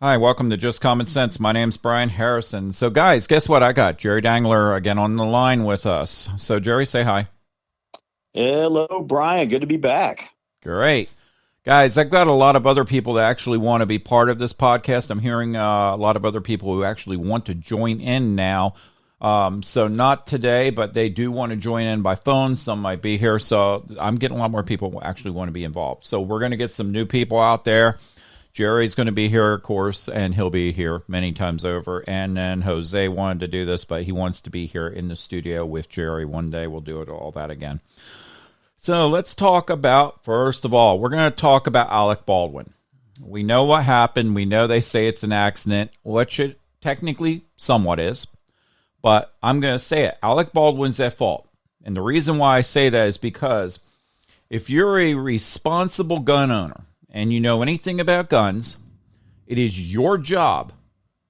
Hi, welcome to Just Common Sense. My name's Brian Harrison. So, guys, guess what? I got Jerry Dangler again on the line with us. So, Jerry, say hi. Hello, Brian. Good to be back. Great. Guys, I've got a lot of other people that actually want to be part of this podcast. I'm hearing a lot of other people who actually want to join in now. So not today, but they do want to join in by phone. Some might be here. So I'm getting a lot more people who actually want to be involved. So we're going to get some new people out there. Jerry's going to be here, of course, and he'll be here many times over. And then Jose wanted to do this, but he wants to be here in the studio with Jerry one day. We'll do all that again. So let's talk about, first of all, we're going to talk about Alec Baldwin. We know what happened. We know they say it's an accident, which it technically somewhat is. But I'm going to say it. Alec Baldwin's at fault. And the reason why I say that is because if you're a responsible gun owner and you know anything about guns, it is your job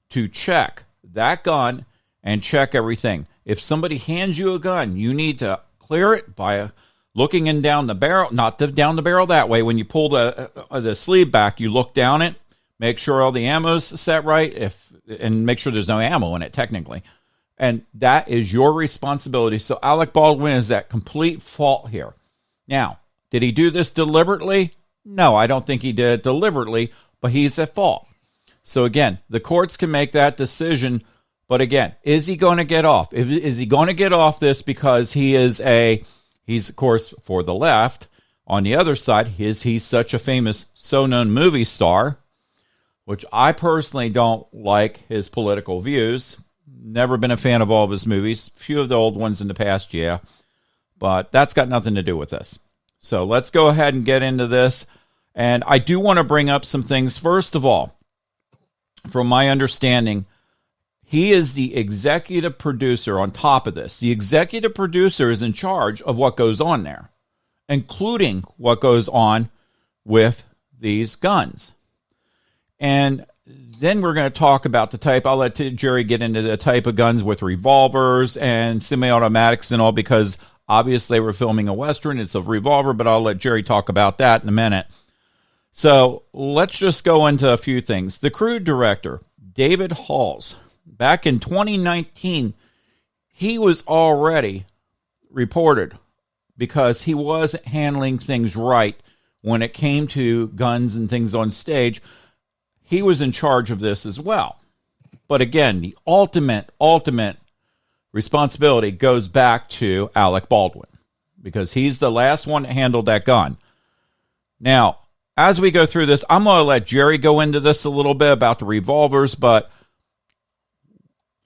to check that gun and check everything. If somebody hands you a gun, you need to clear it by looking in down the barrel, not down the barrel that way. When you pull the sleeve back, you look down it, make sure all the ammo's set right, and make sure there's no ammo in it, technically. And that is your responsibility. So Alec Baldwin is at complete fault here. Now, did he do this deliberately? No, I don't think he did it deliberately, but he's at fault. So again, the courts can make that decision. But again, is he going to get off? Is he going to get off this because he's of course for the left. On the other side, he's such a famous, so-known movie star, which I personally don't like his political views. Never been a fan of all of his movies. Few of the old ones in the past, yeah. But that's got nothing to do with this. So let's go ahead and get into this. And I do want to bring up some things. First of all, from my understanding, he is the executive producer on top of this. The executive producer is in charge of what goes on there, including what goes on with these guns. And then we're going to talk about the type. I'll let Jerry get into the type of guns with revolvers and semi-automatics and all, because obviously we're filming a Western. It's a revolver, but I'll let Jerry talk about that in a minute. So let's just go into a few things. The crew director, David Halls, back in 2019, he was already reported because he wasn't handling things right when it came to guns and things on stage. He was in charge of this as well. But again, the ultimate responsibility goes back to Alec Baldwin because he's the last one that handled that gun. Now, as we go through this, I'm going to let Jerry go into this a little bit about the revolvers, but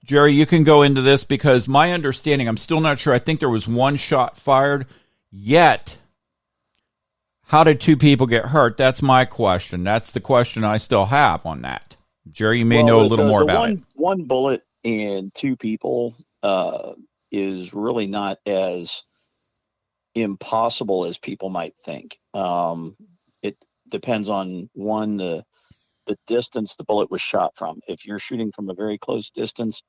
Jerry, you can go into this because my understanding, I'm still not sure. I think there was one shot fired, yet how did two people get hurt? That's my question. That's the question I still have on that. Jerry, you may know a little more about it. One bullet and two people is really not as impossible as people might think. It depends on the distance the bullet was shot from. If you're shooting from a very close distance,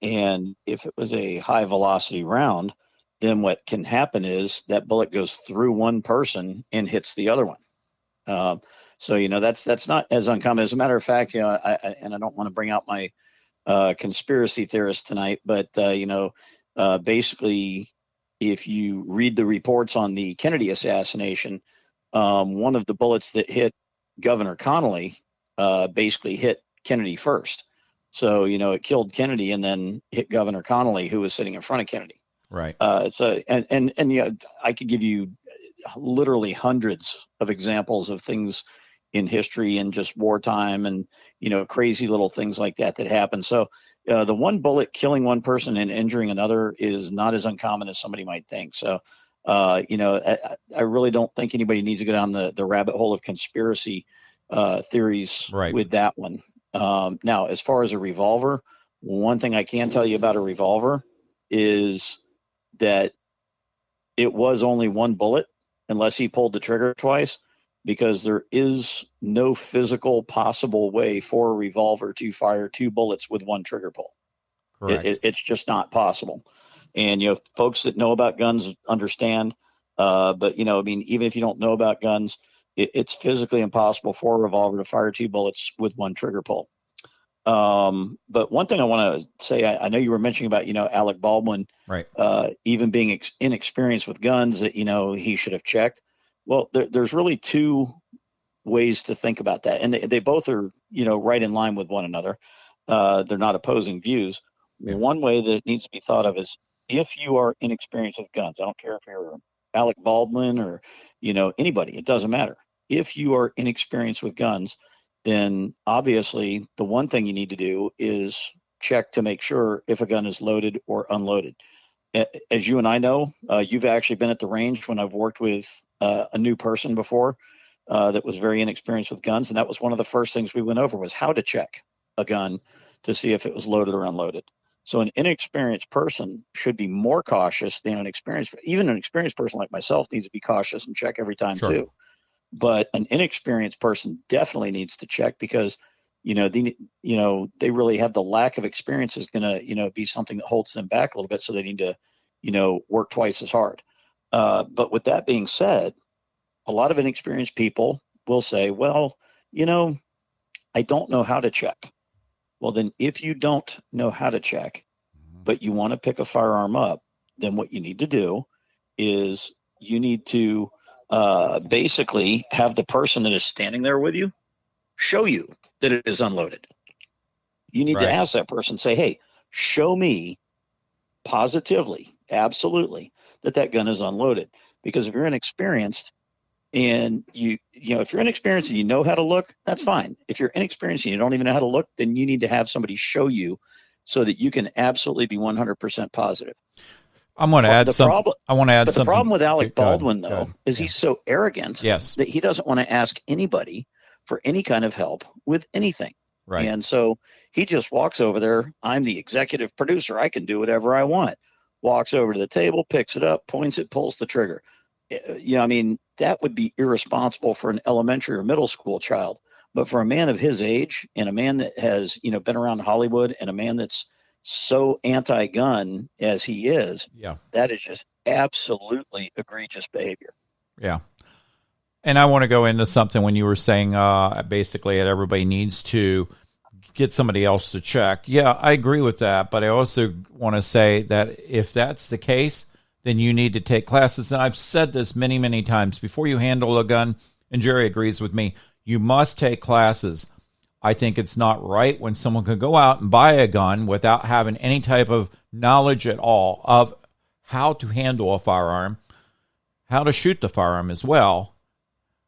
and if it was a high velocity round, then what can happen is that bullet goes through one person and hits the other one. So that's not as uncommon. As a matter of fact, I don't want to bring out my conspiracy theorist tonight, but basically, if you read the reports on the Kennedy assassination, one of the bullets that hit Governor Connolly basically hit Kennedy first. So it killed Kennedy and then hit Governor Connolly, who was sitting in front of Kennedy. Right. So I could give you literally hundreds of examples of things in history and just wartime and crazy little things like that happen. So the one bullet killing one person and injuring another is not as uncommon as somebody might think. So I really don't think anybody needs to go down the rabbit hole of conspiracy theories with that one. Now, as far as a revolver, one thing I can tell you about a revolver is that it was only one bullet unless he pulled the trigger twice, because there is no physical possible way for a revolver to fire two bullets with one trigger pull. It's just not possible. And, folks that know about guns understand. But, even if you don't know about guns, it's physically impossible for a revolver to fire two bullets with one trigger pull. But one thing I want to say, I know you were mentioning about, Alec Baldwin, Right. even being inexperienced with guns, that, he should have checked. Well, there's really two ways to think about that. And they both are, right in line with one another. They're not opposing views. Yeah. One way that it needs to be thought of is, if you are inexperienced with guns, I don't care if you're Alec Baldwin or, anybody, it doesn't matter. If you are inexperienced with guns, then obviously the one thing you need to do is check to make sure if a gun is loaded or unloaded. As you and I know, you've actually been at the range when I've worked with a new person before that was very inexperienced with guns. And that was one of the first things we went over, was how to check a gun to see if it was loaded or unloaded. So an inexperienced person should be more cautious than even an experienced person like myself needs to be cautious and check every time too. But an inexperienced person definitely needs to check, because, they really have the lack of experience is going to, be something that holds them back a little bit. So they need to, work twice as hard. But with that being said, a lot of inexperienced people will say, well, I don't know how to check. Well, then if you don't know how to check, but you want to pick a firearm up, then what you need to do is you need to basically have the person that is standing there with you show you that it is unloaded. You need to ask that person, say, hey, show me positively, absolutely, that gun is unloaded. Because if you're inexperienced and if you're inexperienced and you know how to look, that's fine. If you're inexperienced and you don't even know how to look, then you need to have somebody show you so that you can absolutely be 100% positive. I want to add something. But the problem with Alec Baldwin, though, is he's so arrogant that he doesn't want to ask anybody for any kind of help with anything. Right. And so he just walks over there. I'm the executive producer. I can do whatever I want. Walks over to the table, picks it up, points it, pulls the trigger. That would be irresponsible for an elementary or middle school child. But for a man of his age, and a man that has, been around Hollywood, and a man that's so anti-gun as he is, that is just absolutely egregious behavior. Yeah. And I want to go into something when you were saying basically that everybody needs to get somebody else to check. Yeah, I agree with that. But I also want to say that if that's the case, then you need to take classes. And I've said this many, many times. Before you handle a gun, and Jerry agrees with me, you must take classes. I think it's not right when someone can go out and buy a gun without having any type of knowledge at all of how to handle a firearm, how to shoot the firearm as well.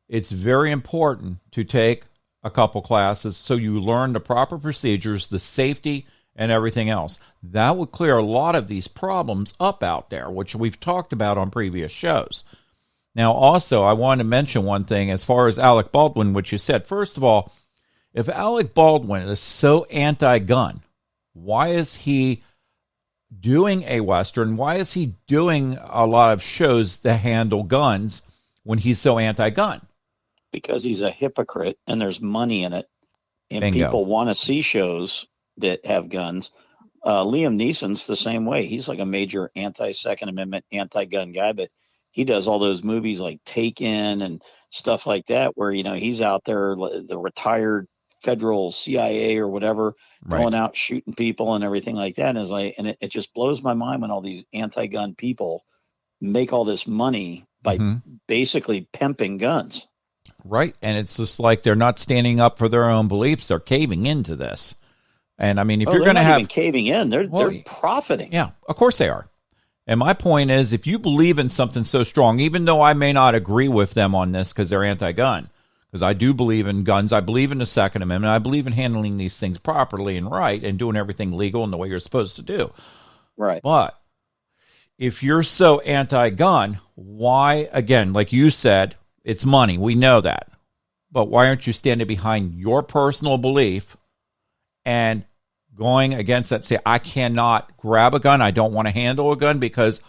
It's very important to take a couple classes so you learn the proper procedures, the safety, and everything else. That would clear a lot of these problems up out there, which we've talked about on previous shows. Now, also, I want to mention one thing as far as Alec Baldwin, which you said. First of all, if Alec Baldwin is so anti-gun, why is he doing a Western? Why is he doing a lot of shows that handle guns when he's so anti-gun? Because he's a hypocrite and there's money in it. And Bingo. People want to see shows that have guns. Liam Neeson's the same way. He's like a major anti-Second Amendment, anti-gun guy, but he does all those movies like Taken and stuff like that, where, he's out there, the retired federal CIA or whatever, going out shooting people and everything like that. And it just blows my mind when all these anti-gun people make all this money by basically pimping guns. Right. And it's just like they're not standing up for their own beliefs. They're caving into this. And I mean, if you're going to have even caving in, they're profiting. Yeah, of course they are. And my point is, if you believe in something so strong, even though I may not agree with them on this because they're anti-gun, because I do believe in guns, I believe in the Second Amendment, I believe in handling these things properly and right and doing everything legal and the way you're supposed to do. Right. But if you're so anti-gun, why, again, like you said, it's money. We know that. But why aren't you standing behind your personal belief and going against that? Say, I cannot grab a gun. I don't want to handle a gun because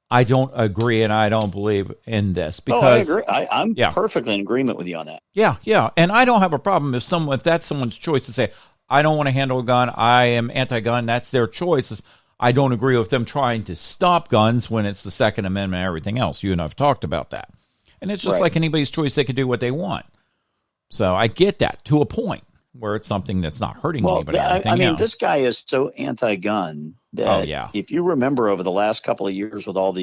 I don't agree and I don't believe in this. Because I agree. I'm perfectly in agreement with you on that. Yeah, yeah. And I don't have a problem if that's someone's choice to say, I don't want to handle a gun. I am anti-gun. That's their choice. I don't agree with them trying to stop guns when it's the Second Amendment and everything else. You and I have talked about that. And it's just like anybody's choice. They can do what they want. So I get that to a point. where it's something that's not hurting Well, anybody or I anything. mean, this guy is so anti-gun Oh, that yeah. if you remember over the last couple of years with all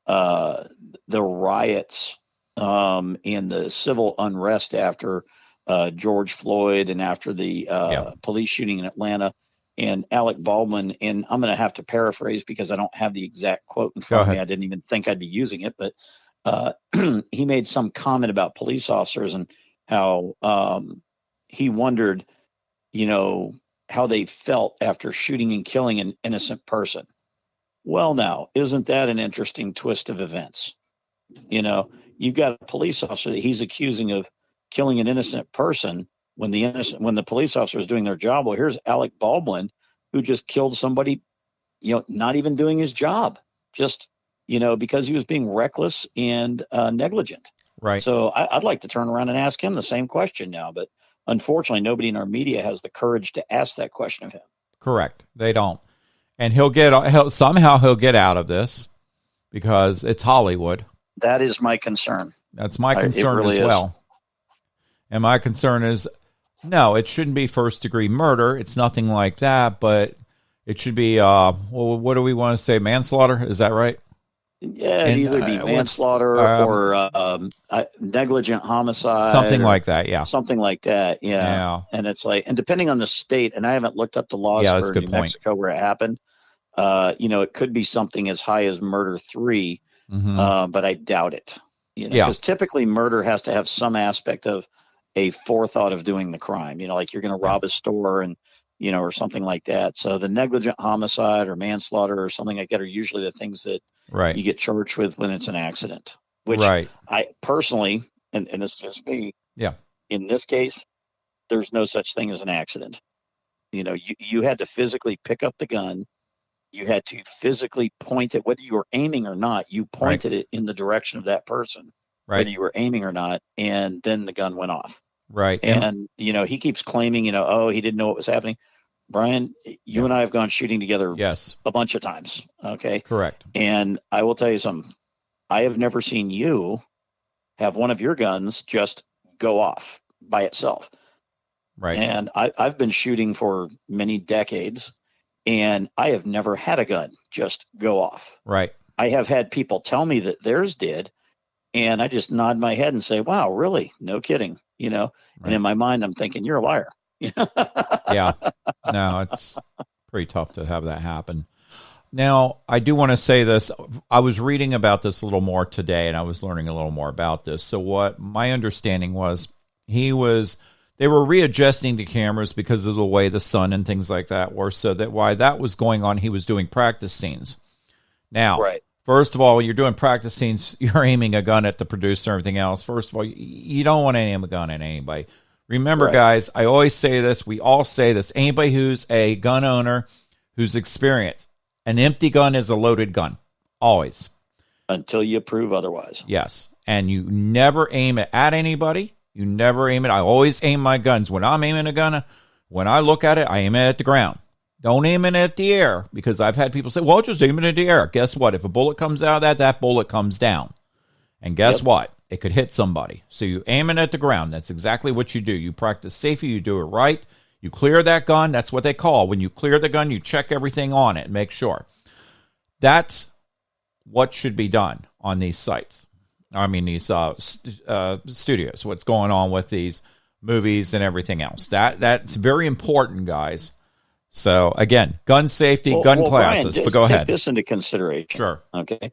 uh, the riots and the civil unrest after George Floyd and after the police shooting in Atlanta and Alec Baldwin, and I'm going to have to paraphrase because I don't have the exact quote in front of me. I didn't even think I'd be using it, but he made some comment about police officers and how he wondered, how they felt after shooting and killing an innocent person. Well, now, isn't that an interesting twist of events? You've got a police officer that he's accusing of killing an innocent person when the police officer is doing their job. Well, here's Alec Baldwin, who just killed somebody, not even doing his job, just because he was being reckless and negligent. Right. So I'd like to turn around and ask him the same question now, but unfortunately, nobody in our media has the courage to ask that question of him. Correct. They don't. And somehow he'll get out of this because it's Hollywood. That is my concern. That's my concern really as well. And my concern is, no, it shouldn't be first-degree murder. It's nothing like that, but it should be, what do we want to say, manslaughter? Is that right? Yeah, it'd either be manslaughter or negligent homicide. Something like that, yeah. Something like that, yeah. And it's like, and depending on the state, and I haven't looked up the laws for New Mexico where it happened, it could be something as high as murder 3, but I doubt it. Because typically murder has to have some aspect of a forethought of doing the crime. Like you're going to rob a store and or something like that. So the negligent homicide or manslaughter or something like that are usually the things that you get charged with when it's an accident. Which I personally, and this is just me, in this case, there's no such thing as an accident. You had to physically pick up the gun. You had to physically point it, whether you were aiming or not, you pointed it in the direction of that person, whether you were aiming or not, and then the gun went off. Right. And, he keeps claiming, he didn't know what was happening. Brian, you and I have gone shooting together a bunch of times. Okay. Correct. And I will tell you something. I have never seen you have one of your guns just go off by itself. Right. And I've been shooting for many decades, and I have never had a gun just go off. Right. I have had people tell me that theirs did, and I just nod my head and say, wow, really? No kidding. And in my mind, I'm thinking, you're a liar. Yeah. No, it's pretty tough to have that happen. Now, I do want to say this. I was reading about this a little more today, and I was learning a little more about this. So what my understanding was, they were readjusting the cameras because of the way the sun and things like that were, so that while that was going on, he was doing practice scenes. Now, first of all, when you're doing practice scenes, you're aiming a gun at the producer and everything else. First of all, you don't want to aim a gun at anybody. Remember, guys, I always say this. We all say this. Anybody who's a gun owner who's experienced, an empty gun is a loaded gun. Always. Until you prove otherwise. Yes. And you never aim it at anybody. You never aim it. I always aim my guns. When I'm aiming a gun, when I look at it, I aim it at the ground. Don't aim it at the air, because I've had people say, well, just aim it at the air. Guess what? If a bullet comes out of that bullet comes down. And guess what? It could hit somebody. So you aim it at the ground. That's exactly what you do. You practice safety. You do it right. You clear that gun. That's what they call. When you clear the gun, you check everything on it and make sure. That's what should be done on these sites. I mean, these studios, what's going on with these movies and everything else. That's very important, guys. So, again, gun safety, gun classes. Brian, but go ahead. Take this into consideration. Sure. Okay.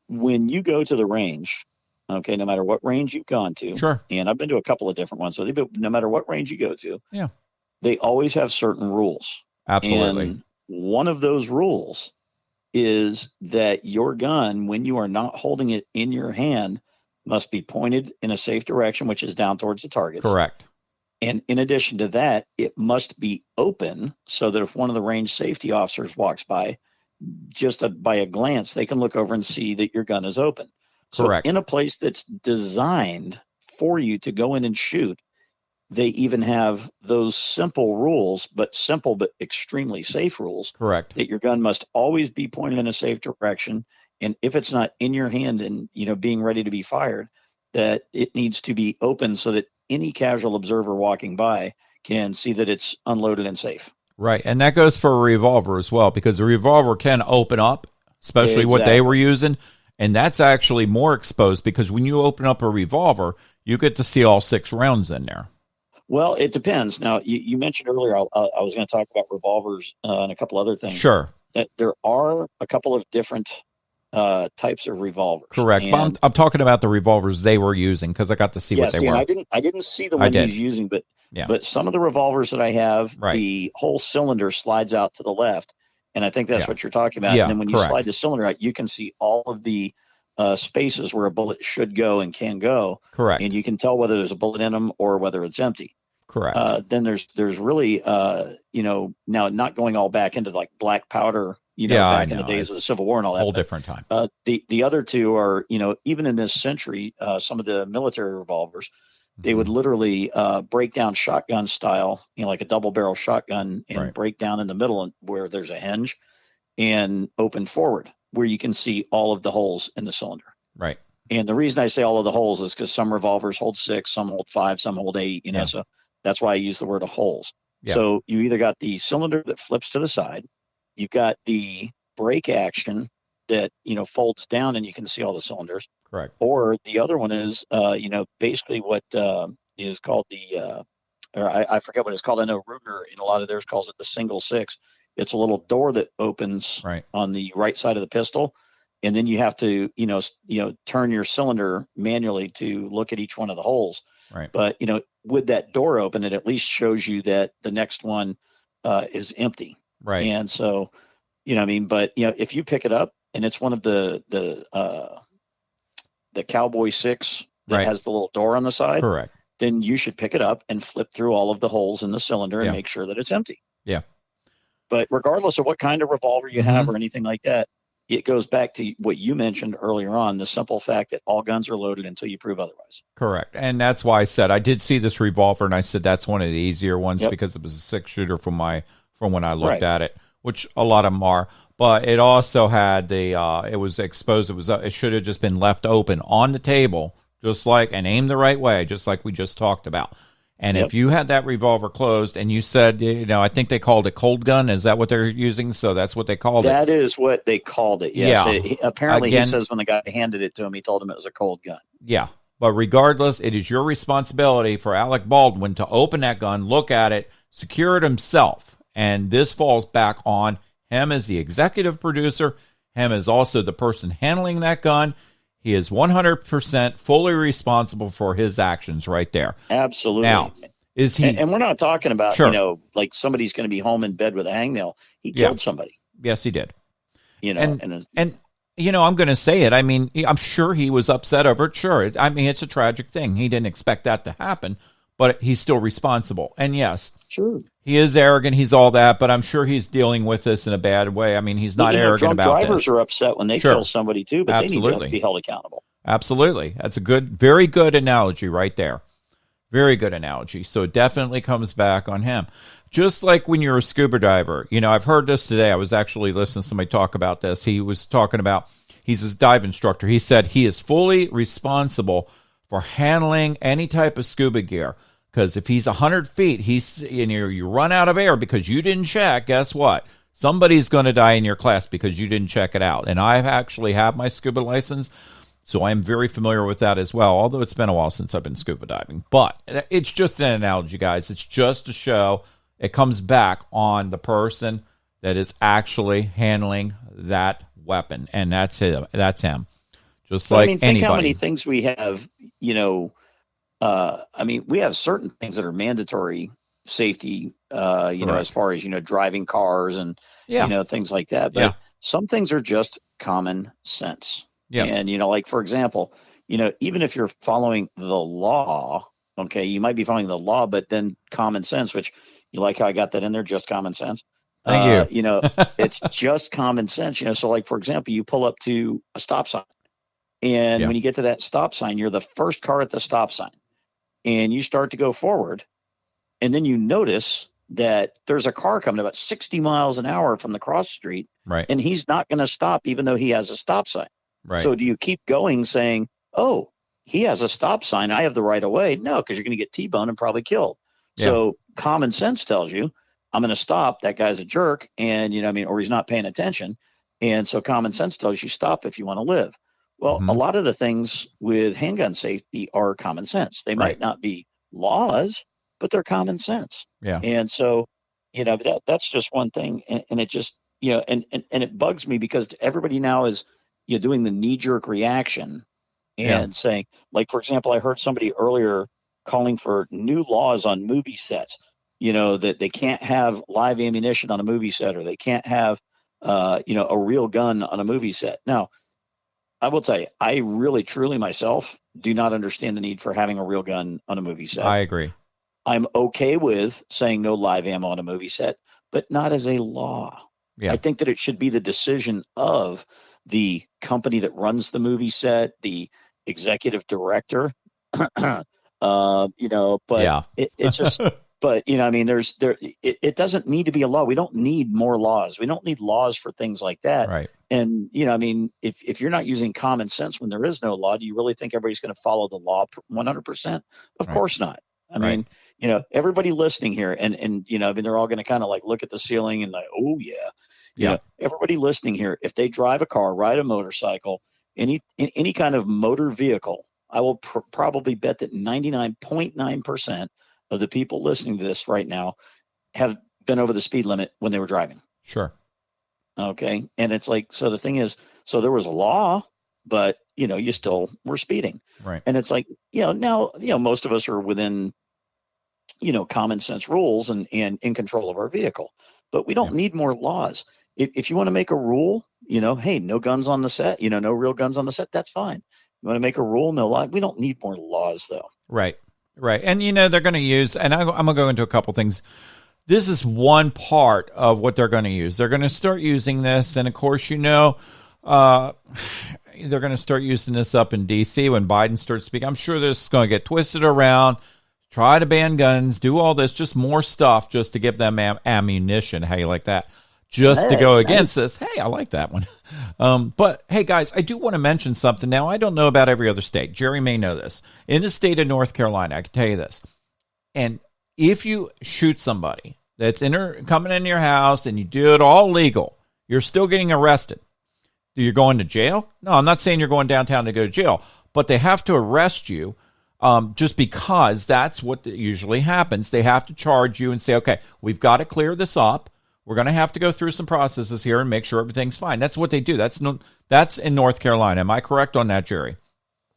When you go to the range, no matter what range you've gone to, sure. And I've been to a couple of different ones with you, but no matter what range you go to, yeah, they always have certain rules. Absolutely. And one of those rules is that your gun, when you are not holding it in your hand, must be pointed in a safe direction, which is down towards the targets. Correct. And in addition to that, it must be open so that if one of the range safety officers walks by, just by a glance, they can look over and see that your gun is open. Correct. So in a place that's designed for you to go in and shoot, they even have those simple rules, but extremely safe rules. Correct. That your gun must always be pointed in a safe direction. And if it's not in your hand and, being ready to be fired, that it needs to be open so that any casual observer walking by can see that it's unloaded and safe. Right. And that goes for a revolver as well, because the revolver can open up, especially what they were using. And that's actually more exposed, because when you open up a revolver, you get to see all 6 rounds in there. Well, it depends. Now, you mentioned earlier, I was going to talk about revolvers and a couple other things. Sure. That there are a couple of different types of revolvers. Correct. But I'm talking about the revolvers they were using, because I got to see what they were. I didn't see the one he's using, but some of the revolvers that I have, the whole cylinder slides out to the left, and I think that's what you're talking about. And then when you slide the cylinder out, you can see all of the spaces where a bullet should go and can go. Correct. And you can tell whether there's a bullet in them or whether it's empty. Correct. Then there's really now not going all back into like black powder, back in the days of the Civil War and all that. Whole different time. The other two are, even in this century, some of the military revolvers, they would literally break down shotgun style, like a double barrel shotgun, and break down in the middle where there's a hinge and open forward where you can see all of the holes in the cylinder. Right. And the reason I say all of the holes is because some revolvers hold 6, some hold 5, some hold 8, so that's why I use the word of holes. Yeah. So you either got the cylinder that flips to the side, you've got the brake action that, folds down and you can see all the cylinders. Correct. Or the other one is, basically what is called I forget what it's called. I know Ruger in a lot of theirs calls it the single 6. It's a little door that opens on the right side of the pistol. And then you have to, turn your cylinder manually to look at each one of the holes. Right. But, with that door open, it at least shows you that the next one is empty. Right. And so, but, if you pick it up and it's one of the Cowboy 6 that has the little door on the side, correct, then you should pick it up and flip through all of the holes in the cylinder and make sure that it's empty. Yeah. But regardless of what kind of revolver you have or anything like that, it goes back to what you mentioned earlier on, the simple fact that all guns are loaded until you prove otherwise. Correct. And that's why I said I did see this revolver, and I said that's one of the easier ones because it was a 6-shooter from when I looked at it, which a lot of them are. But it also had it was exposed. It should have just been left open on the table, and aimed the right way, just like we just talked about. And if you had that revolver closed and you said, I think they called it cold gun. Is that what they're using? So that's what they called it. That is what they called it. Yes. Yeah. Apparently, he says when the guy handed it to him, he told him it was a cold gun. Yeah. But regardless, it is your responsibility for Alec Baldwin to open that gun, look at it, secure it himself. And this falls back on him as the executive producer, him as also the person handling that gun. He is 100% fully responsible for his actions right there. Absolutely. Now, is he? And we're not talking about, like somebody's going to be home in bed with a hangnail. He killed somebody. Yes, he did. And I'm going to say it. I mean, I'm sure he was upset over it. Sure. I mean, it's a tragic thing. He didn't expect that to happen, but he's still responsible. And yes, sure, he is arrogant. He's all that, but I'm sure he's dealing with this in a bad way. I mean, he's not arrogant about this. Drivers are upset when they kill somebody too, but they need to be held accountable. Absolutely. That's a very good analogy right there. Very good analogy. So it definitely comes back on him. Just like when you're a scuba diver. I've heard this today. I was actually listening to somebody talk about this. He was talking about, he's a dive instructor. He said he is fully responsible for handling any type of scuba gear. Because if he's 100 feet, you run out of air because you didn't check, guess what? Somebody's going to die in your class because you didn't check it out. And I actually have my scuba license, so I'm very familiar with that as well, although it's been a while since I've been scuba diving. But it's just an analogy, guys. It's just to show it comes back on the person that is actually handling that weapon, and that's him. Just like anybody. Think how many things we have, we have certain things that are mandatory safety, as far as, driving cars and, things like that. But some things are just common sense. Yes. And, like, for example, even if you're following the law, okay, you might be following the law, but then common sense, which you like how I got that in there, just common sense. Thank you. It's just common sense. So like, for example, you pull up to a stop sign, and when you get to that stop sign, you're the first car at the stop sign, and you start to go forward, and then you notice that there's a car coming about 60 miles an hour from the cross street, and he's not going to stop even though he has a stop sign. Right. So do you keep going saying, oh, he has a stop sign, I have the right of way? No, because you're going to get T-boned and probably killed. So common sense tells you, I'm going to stop. That guy's a jerk, and or he's not paying attention. And so common sense tells you stop if you want to live. Well, a lot of the things with handgun safety are common sense. They might not be laws, but they're common sense. Yeah. And so, that's just one thing. And it just, and it bugs me because everybody now is, doing the knee jerk reaction and saying, like, for example, I heard somebody earlier calling for new laws on movie sets, that they can't have live ammunition on a movie set, or they can't have, a real gun on a movie set. Now, I will tell you, I really, truly myself do not understand the need for having a real gun on a movie set. I agree. I'm okay with saying no live ammo on a movie set, but not as a law. Yeah. I think that it should be the decision of the company that runs the movie set, the executive director, but it's just, but it doesn't need to be a law. We don't need more laws. We don't need laws for things like that. Right. And, if you're not using common sense when there is no law, do you really think everybody's going to follow the law 100%? Of course not. I mean, everybody listening here and they're all going to kind of like look at the ceiling and like, oh yeah. Everybody listening here, if they drive a car, ride a motorcycle, any kind of motor vehicle, I will probably bet that 99.9% of the people listening to this right now have been over the speed limit when they were driving. Sure. Okay. And it's like, so the thing is, so there was a law, but you still were speeding. Right. And it's like, now, most of us are within, common sense rules and in control of our vehicle, but we don't need more laws. If you want to make a rule, hey, no guns on the set, no real guns on the set, that's fine. You want to make a rule, no law. We don't need more laws though. Right. Right. And, they're going to use, and I'm going to go into a couple things. This is one part of what they're going to use. They're going to start using this. And of course, they're going to start using this up in D.C. when Biden starts speaking. I'm sure this is going to get twisted around, try to ban guns, do all this, just more stuff just to give them ammunition. How you like that? Just to go against this. Hey, I like that one. But hey, guys, I do want to mention something. Now, I don't know about every other state. Jerry may know this. In the state of North Carolina, I can tell you this. And if you shoot somebody that's coming in your house and you do it all legal, you're still getting arrested. You're going to jail? No, I'm not saying you're going downtown to go to jail, but they have to arrest you just because that's what usually happens. They have to charge you and say, okay, we've got to clear this up. We're going to have to go through some processes here and make sure everything's fine. That's what they do. That's in North Carolina. Am I correct on that, Jerry?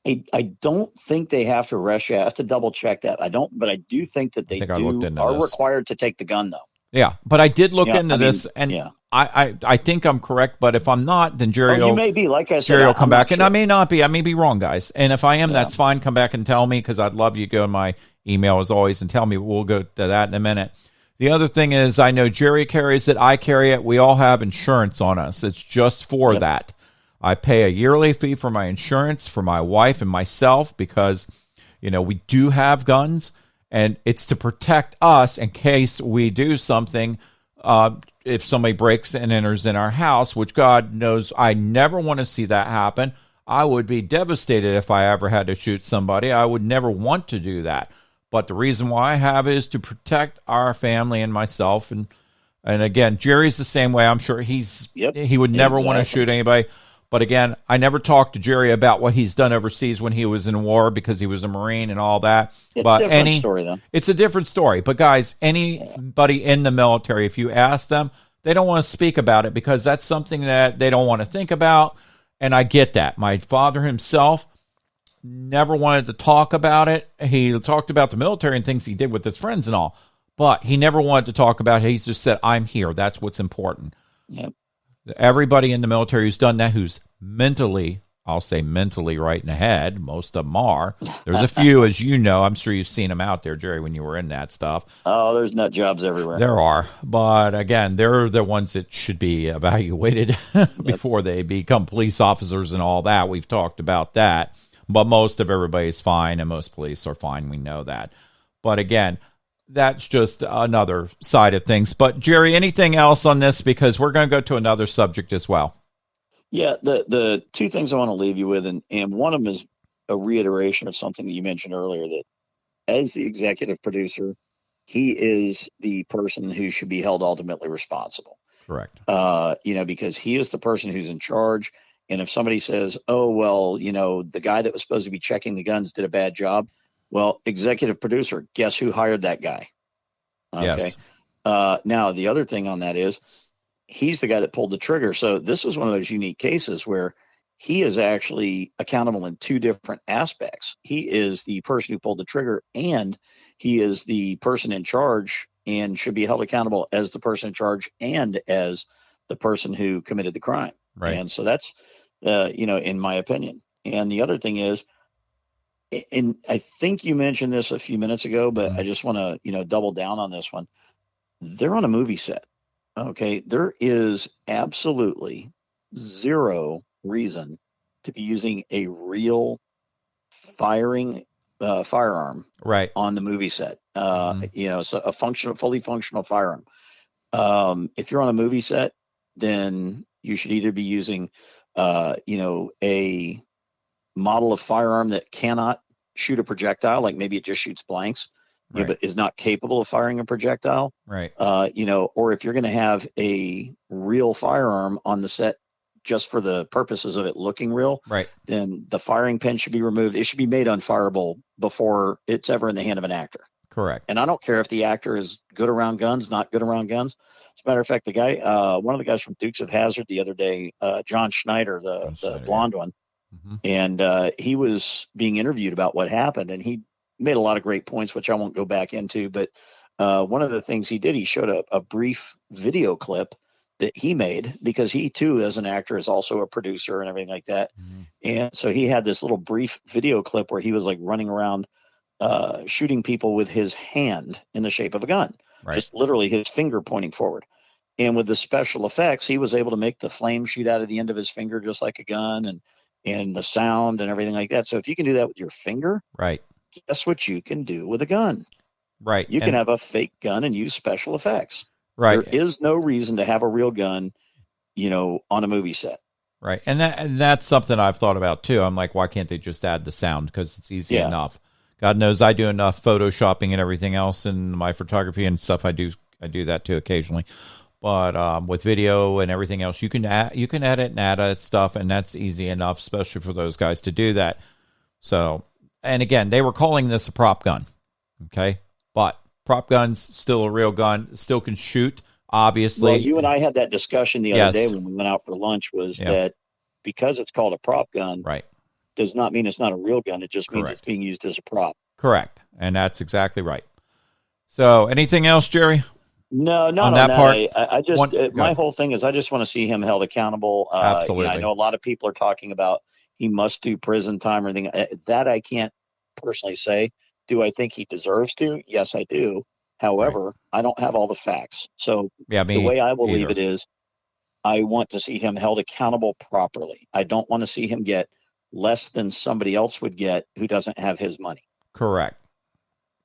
I don't think they have to arrest you. I have to double check that. But I do think that they are required to take the gun, though. Yeah, but I did look into this, and I think I'm correct. But if I'm not, then Jerry you may be. Like I said, Jerry will come back, and I may not be. I may be wrong, guys. And if I am, that's fine. Come back and tell me, because I'd love you to go in my email as always and tell me. We'll go to that in a minute. The other thing is, I know Jerry carries it. I carry it. We all have insurance on us. It's just for that. I pay a yearly fee for my insurance for my wife and myself because, we do have guns, and it's to protect us in case we do something. If somebody breaks and enters in our house, which God knows I never want to see that happen. I would be devastated if I ever had to shoot somebody. I would never want to do that. But the reason why I have it is to protect our family and myself. And again, Jerry's the same way. I'm sure he would never want to shoot anybody. But again, I never talked to Jerry about what he's done overseas when he was in war because he was a Marine and all that. Story, though. It's a different story. But guys, anybody in the military, if you ask them, they don't want to speak about it because that's something that they don't want to think about. And I get that. My father himself never wanted to talk about it. He talked about the military and things he did with his friends and all, but he never wanted to talk about it. He just said, I'm here. That's what's important. Yep. Everybody in the military who's done that, who's mentally right in the head, most of them are. There's a few, as you know, I'm sure you've seen them out there, Jerry, when you were in that stuff. Oh, there's nut jobs everywhere. There are. But again, they're the ones that should be evaluated before they become police officers and all that. We've talked about that. But most of everybody's fine, and most police are fine. We know that. But again, that's just another side of things. But Jerry, anything else on this? Because we're going to go to another subject as well. Yeah, the two things I want to leave you with, and one of them is a reiteration of something that you mentioned earlier, that as the executive producer he is the person who should be held ultimately responsible. Correct. Because he is the person who's in charge. And if somebody says, oh, well, the guy that was supposed to be checking the guns did a bad job. Well, executive producer, guess who hired that guy? Okay. Yes. Now, the other thing on that is he's the guy that pulled the trigger. So this was one of those unique cases where he is actually accountable in two different aspects. He is the person who pulled the trigger, and he is the person in charge and should be held accountable as the person in charge and as the person who committed the crime. Right. And so that's, in my opinion. And the other thing is, and I think you mentioned this a few minutes ago, but I just want to, double down on this one. They're on a movie set. Okay. There is absolutely zero reason to be using a real firearm right on the movie set. So a fully functional firearm. If you're on a movie set, then you should either be using, a model of firearm that cannot shoot a projectile, like maybe it just shoots blanks, right. but is not capable of firing a projectile. Right. Or if you're going to have a real firearm on the set just for the purposes of it looking real, right, then the firing pin should be removed. It should be made unfireable before it's ever in the hand of an actor. Correct. And I don't care if the actor is good around guns, not good around guns. As a matter of fact, the guy, one of the guys from Dukes of Hazzard the other day, John Schneider, the blonde one, and he was being interviewed about what happened, and he made a lot of great points, which I won't go back into. But one of the things he did, he showed a brief video clip that he made, because he too, as an actor, is also a producer and everything like that. And so he had this little brief video clip where he was like running around shooting people with his hand in the shape of a gun, just literally his finger pointing forward. And with the special effects, he was able to make the flame shoot out of the end of his finger just like a gun, and the sound and everything like that. So if you can do that with your finger, right, guess what you can do with a gun? Right. You can have a fake gun and use special effects. Right. There is no reason to have a real gun, on a movie set. Right. And that's something I've thought about too. I'm like, why can't they just add the sound? Because it's easy enough. God knows I do enough photoshopping and everything else in my photography and stuff. I do that too occasionally. But with video and everything else, you can edit and add stuff, and that's easy enough, especially for those guys to do that. So, and again, they were calling this a prop gun. Okay. But prop gun's still a real gun, still can shoot, obviously. Well, you and I had that discussion the other day when we went out for lunch, was that because it's called a prop gun, right, does not mean it's not a real gun. It just means it's being used as a prop. Correct. And that's exactly right. So anything else, Jerry? No, not on that part. I just, my whole thing is I just want to see him held accountable. Absolutely. I know a lot of people are talking about he must do prison time or anything. That I can't personally say. Do I think he deserves to? Yes, I do. However, I don't have all the facts. So the way I will leave it is I want to see him held accountable properly. I don't want to see him get less than somebody else would get who doesn't have his money. Correct.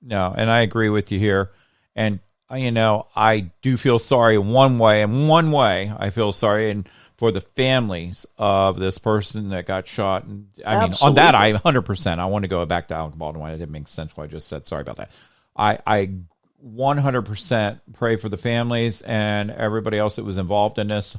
No, and I agree with you here. And, I do feel sorry in one way. In one way, I feel sorry for the families of this person that got shot. And I mean, on that, I 100%. I want to go back to Alec Baldwin. It didn't make sense what I just said. Sorry about that. I 100% pray for the families and everybody else that was involved in this,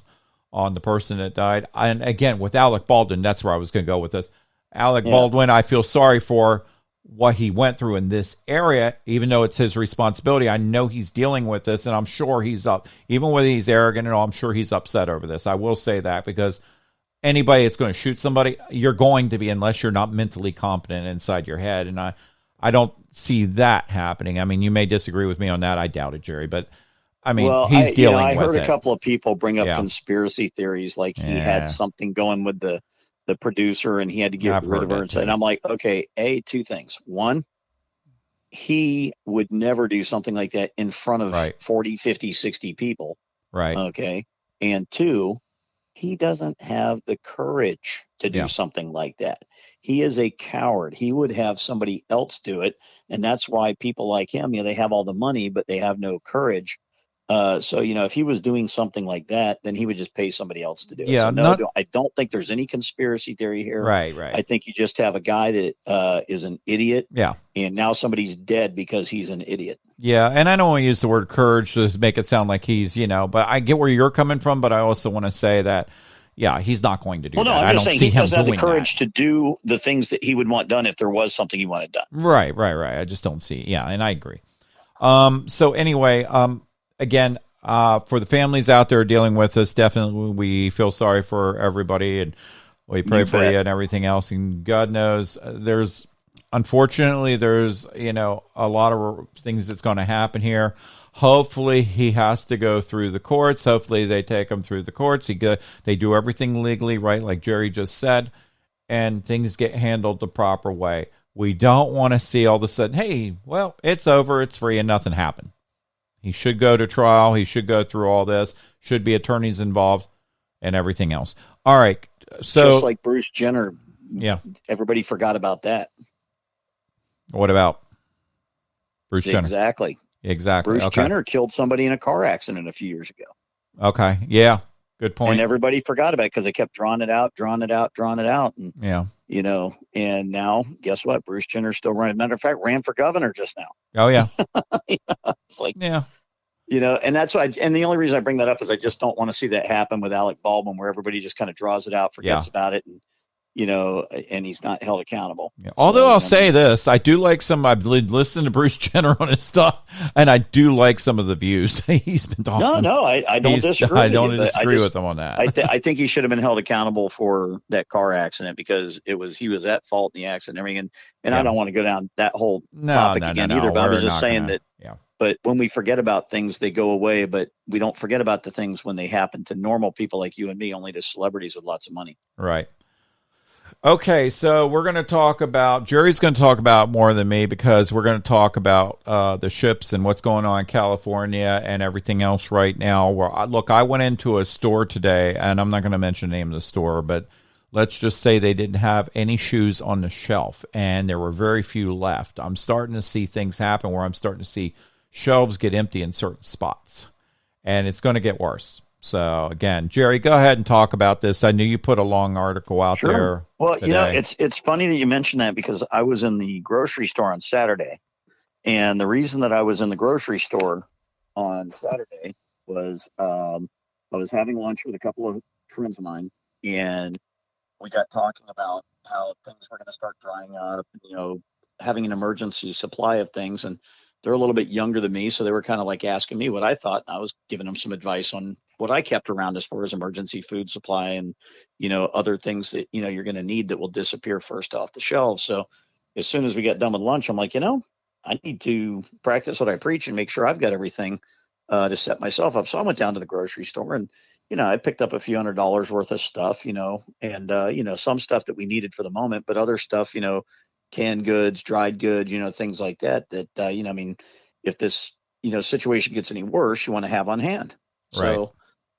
on the person that died. And again, with Alec Baldwin, that's where I was going to go with this. Alec Baldwin, I feel sorry for what he went through in this area, even though it's his responsibility. I know he's dealing with this, and I'm sure he's up, even when he's arrogant and all, I'm sure he's upset over this. I will say that, because anybody that's going to shoot somebody, you're going to be, unless you're not mentally competent inside your head. And I don't see that happening. I mean, you may disagree with me on that. I doubt it, Jerry, but I mean, he's dealing with it. I heard a couple of people bring up conspiracy theories, like he had something going with the producer and he had to get rid of her. And I'm like, okay, two things. One, he would never do something like that in front of 40, 50, 60 people. Right. Okay. And two, he doesn't have the courage to do something like that. He is a coward. He would have somebody else do it. And that's why people like him, they have all the money, but they have no courage. So, if he was doing something like that, then he would just pay somebody else to do it. Yeah, so I don't think there's any conspiracy theory here. Right. I think you just have a guy that is an idiot. Yeah. And now somebody's dead because he's an idiot. Yeah, and I don't want to use the word courage to make it sound like he's, but I get where you're coming from, but I also want to say that, yeah, he's not going to do that. I'm I just don't saying see he him doesn't have the doing courage that. to do the things that he would want done if there was something he wanted done. Right. I just don't see. Yeah, and I agree. So anyway, again, for the families out there dealing with this, definitely we feel sorry for everybody, and we pray for you and everything else. And God knows unfortunately, there's, a lot of things that's going to happen here. Hopefully he has to go through the courts. Hopefully they take him through the courts. They do everything legally, right? Like Jerry just said, and things get handled the proper way. We don't want to see all of a sudden, hey, well, it's over, it's free, and nothing happened. He should go to trial. He should go through all this. Should be attorneys involved and everything else. All right. So just like Bruce Jenner. Yeah. Everybody forgot about that. What about Bruce Jenner? Exactly. Bruce Jenner killed somebody in a car accident a few years ago. Okay. Yeah. Good point. And everybody forgot about it because they kept drawing it out. And, and now guess what? Bruce Jenner still running. Matter of fact, ran for governor just now. Oh, yeah. It's like, yeah. And that's why. And the only reason I bring that up is I just don't want to see that happen with Alec Baldwin, where everybody just kind of draws it out, forgets about it, and and he's not held accountable. Yeah. Although I'll say this, I do like I've listened to Bruce Jenner on his stuff, and I do like some of the views he's been talking. No, I don't disagree. I don't disagree with him on that. I think he should have been held accountable for that car accident because he was at fault in the accident and everything. And I don't want to go down that whole topic again either. But I was just saying that. Yeah. But when we forget about things, they go away. But we don't forget about the things when they happen to normal people like you and me, only to celebrities with lots of money. Right. Okay, so we're going to talk about, Jerry's going to talk about more than me because we're going to talk about the ships and what's going on in California and everything else right now. Look, I went into a store today, and I'm not going to mention the name of the store, but let's just say they didn't have any shoes on the shelf, and there were very few left. I'm starting to see things happen where I'm starting to see shelves get empty in certain spots, and it's going to get worse. So again, Jerry, go ahead and talk about this. I knew you put a long article out there. Well, today. It's funny that you mentioned that because I was in the grocery store on Saturday, and the reason that I was in the grocery store on Saturday was I was having lunch with a couple of friends of mine, and we got talking about how things were going to start drying up, having an emergency supply of things, and they're a little bit younger than me, so they were kind of like asking me what I thought, and I was giving them some advice on what I kept around as far as emergency food supply and, other things that, you're going to need that will disappear first off the shelves. So as soon as we got done with lunch, I'm like, I need to practice what I preach and make sure I've got everything to set myself up. So I went down to the grocery store and, I picked up a few $100s worth of stuff, and, some stuff that we needed for the moment, but other stuff, canned goods, dried goods, things like that, if this, situation gets any worse, you want to have on hand. So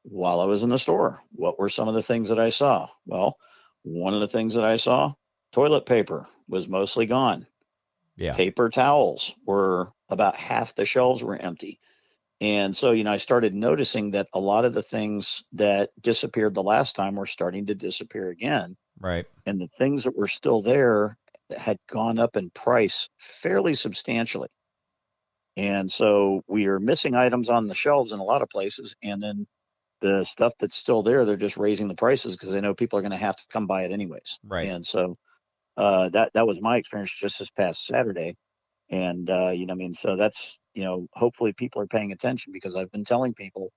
while I was in the store, what were some of the things that I saw? Well, one of the things that I saw, toilet paper was mostly gone. Yeah. Paper towels were about half the shelves were empty. And so, I started noticing that a lot of the things that disappeared the last time were starting to disappear again. Right. And the things that were still there had gone up in price fairly substantially. And so we are missing items on the shelves in a lot of places. And then the stuff that's still there, they're just raising the prices because they know people are going to have to come buy it anyways. Right. And so that was my experience just this past Saturday. And, so that's, hopefully people are paying attention because I've been telling people,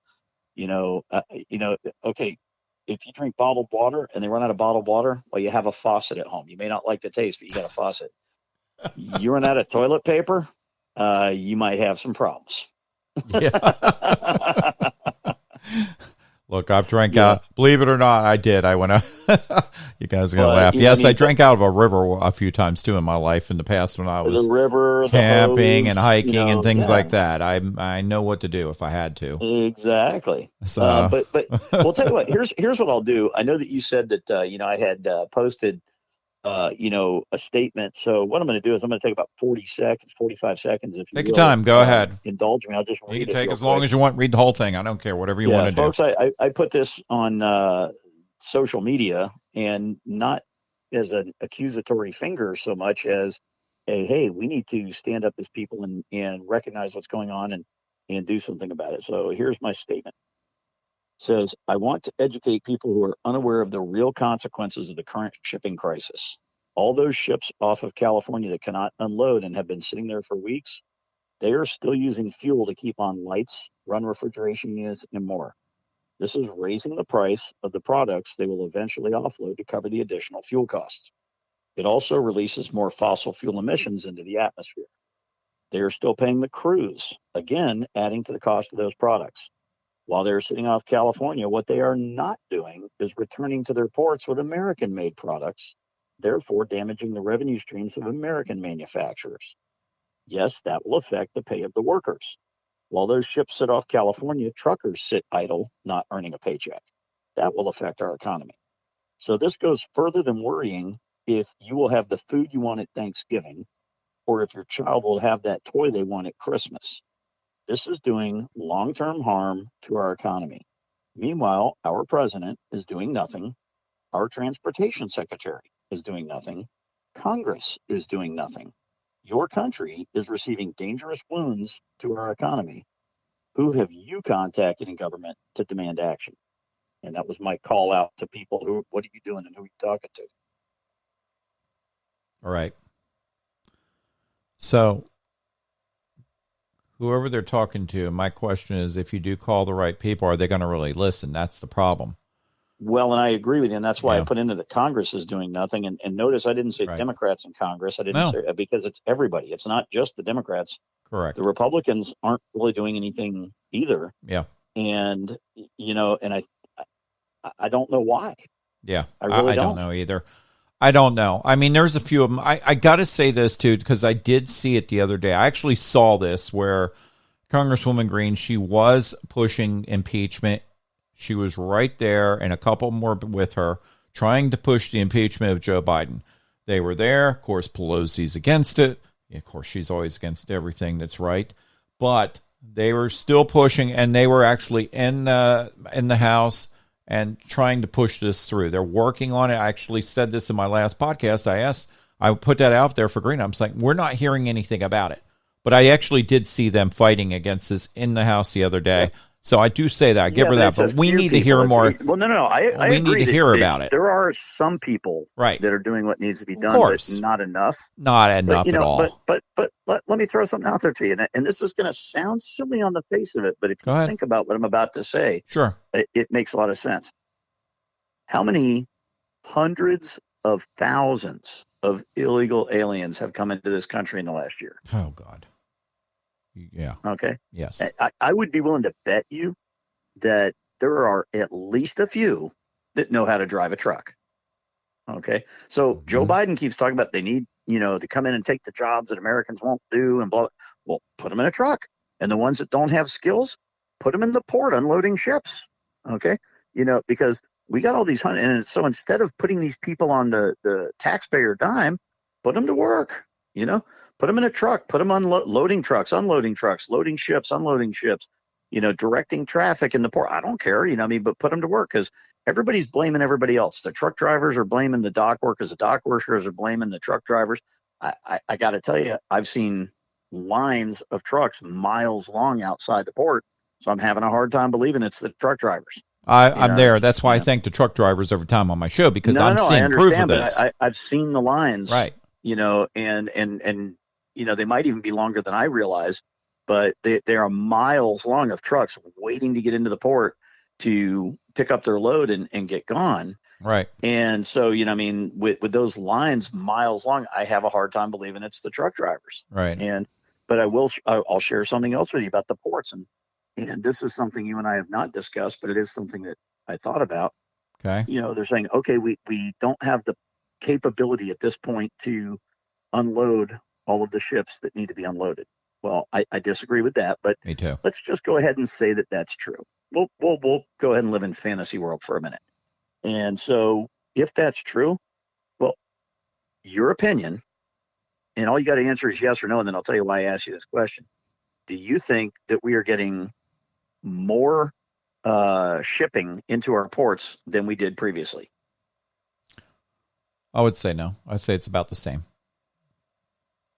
okay, if you drink bottled water and they run out of bottled water, well, you have a faucet at home. You may not like the taste, but you got a faucet. You run out of toilet paper, you might have some problems. Yeah. Look, I've drank out. Believe it or not, I did. I went out. You guys are going to laugh. Yes, I drank out of a river a few times, too, in my life in the past when I was camping and hiking and things like that. I know what to do if I had to. Exactly. So. But we'll tell you what. Here's what I'll do. I know that you said that, I had posted, a statement. So what I'm going to do is I'm going to take about 45 seconds. If you take your time, go ahead. Indulge me. I'll just read it. You can take as long as you want. Read the whole thing. I don't care. Whatever you want to folks, do. I put this on social media and not as an accusatory finger so much as hey, we need to stand up as people and recognize what's going on and do something about it. So here's my statement. It says, I want to educate people who are unaware of the real consequences of the current shipping crisis. All those ships off of California that cannot unload and have been sitting there for weeks, they are still using fuel to keep on lights, run refrigeration units, and more. This is raising the price of the products they will eventually offload to cover the additional fuel costs. It also releases more fossil fuel emissions into the atmosphere. They are still paying the crews, again, adding to the cost of those products. While they're sitting off California, what they are not doing is returning to their ports with American made products, therefore damaging the revenue streams of American manufacturers. Yes, that will affect the pay of the workers. While those ships sit off California, truckers sit idle, not earning a paycheck. That will affect our economy. So this goes further than worrying if you will have the food you want at Thanksgiving or if your child will have that toy they want at Christmas. This is doing long-term harm to our economy. Meanwhile, our president is doing nothing. Our transportation secretary is doing nothing. Congress is doing nothing. Your country is receiving dangerous wounds to our economy. Who have you contacted in government to demand action? And that was my call out to people who, what are you doing and who are you talking to? All right. So whoever they're talking to, my question is, if you do call the right people, are they going to really listen? That's the problem. Well, and I agree with you, and that's why I put into the Congress is doing nothing. And notice I didn't say Democrats in Congress. I didn't say, because it's everybody. It's not just the Democrats. Correct. The Republicans aren't really doing anything either. Yeah. And, and I don't know why. Yeah. I really don't know either. I don't know. I mean, there's a few of them. I got to say this, too, because I did see it the other day. I actually saw this where Congresswoman Green, she was pushing impeachment. She was right there, and a couple more with her, trying to push the impeachment of Joe Biden. They were there. Of course, Pelosi's against it. Of course, she's always against everything that's right. But they were still pushing, and they were actually in the House and trying to push this through. They're working on it. I actually said this in my last podcast. I put that out there for Green. I'm like, we're not hearing anything about it. But I actually did see them fighting against this in the House the other day. So I do say that. I give her that. But we need to hear more. Well, no. I we agree need to hear about it. There are some people that are doing what needs to be done, but not enough. Not enough at all. But let me throw something out there to you. And this is going to sound silly on the face of it, but if you think about what I'm about to say, sure, it makes a lot of sense. How many hundreds of thousands of illegal aliens have come into this country in the last year? Oh, God. Yeah. Okay. Yes. I would be willing to bet you that there are at least a few that know how to drive a truck. Okay. So Joe Biden keeps talking about they need, to come in and take the jobs that Americans won't do and blah. Well, put them in a truck. And the ones that don't have skills, put them in the port unloading ships. Okay. Because we got all these and so instead of putting these people on the taxpayer dime, put them to work, put them in a truck, put them on loading trucks, unloading trucks, loading ships, unloading ships, directing traffic in the port. I don't care, but put them to work because everybody's blaming everybody else. The truck drivers are blaming the dock workers. The dock workers are blaming the truck drivers. I got to tell you, I've seen lines of trucks miles long outside the port. So I'm having a hard time believing it's the truck drivers. I'm there. That's why I thank the truck drivers every time on my show because I'm seeing proof of this. I've seen the lines, right? And they might even be longer than I realize, but they are miles long of trucks waiting to get into the port to pick up their load and get gone. Right. And so, with those lines miles long, I have a hard time believing it's the truck drivers. Right. But I'll share something else with you about the ports. And this is something you and I have not discussed, but it is something that I thought about. Okay. They're saying, okay, we don't have the capability at this point to unload all of the ships that need to be unloaded. Well, I disagree with that, but me too. Let's just go ahead and say that that's true. We'll go ahead and live in fantasy world for a minute. And so if that's true, well, your opinion, and all you got to answer is yes or no, and then I'll tell you why I asked you this question. Do you think that we are getting more shipping into our ports than we did previously? I would say no. I'd say it's about the same.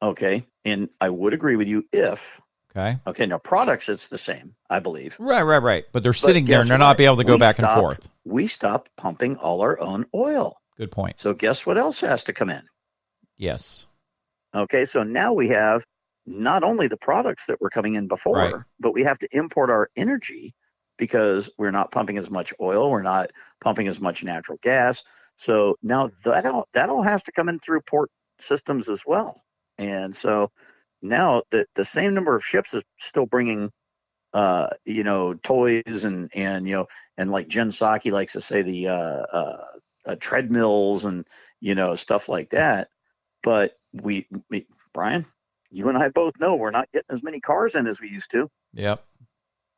Okay. And I would agree with you if, Okay. okay, now products, it's the same, I believe. Right. But they're But sitting there and guess they're not what? be able to go back and forth. We stopped pumping all our own oil. Good point. So guess what else has to come in? Yes. Okay. So now we have not only the products that were coming in before, Right. but we have to import our energy because we're not pumping as much oil. We're not pumping as much natural gas. So now that all has to come in through port systems as well. And so now the same number of ships is still bringing toys and and like Jen Psaki likes to say the treadmills and stuff like that. But we, Brian, you and I both know we're not getting as many cars in as we used to. Yep.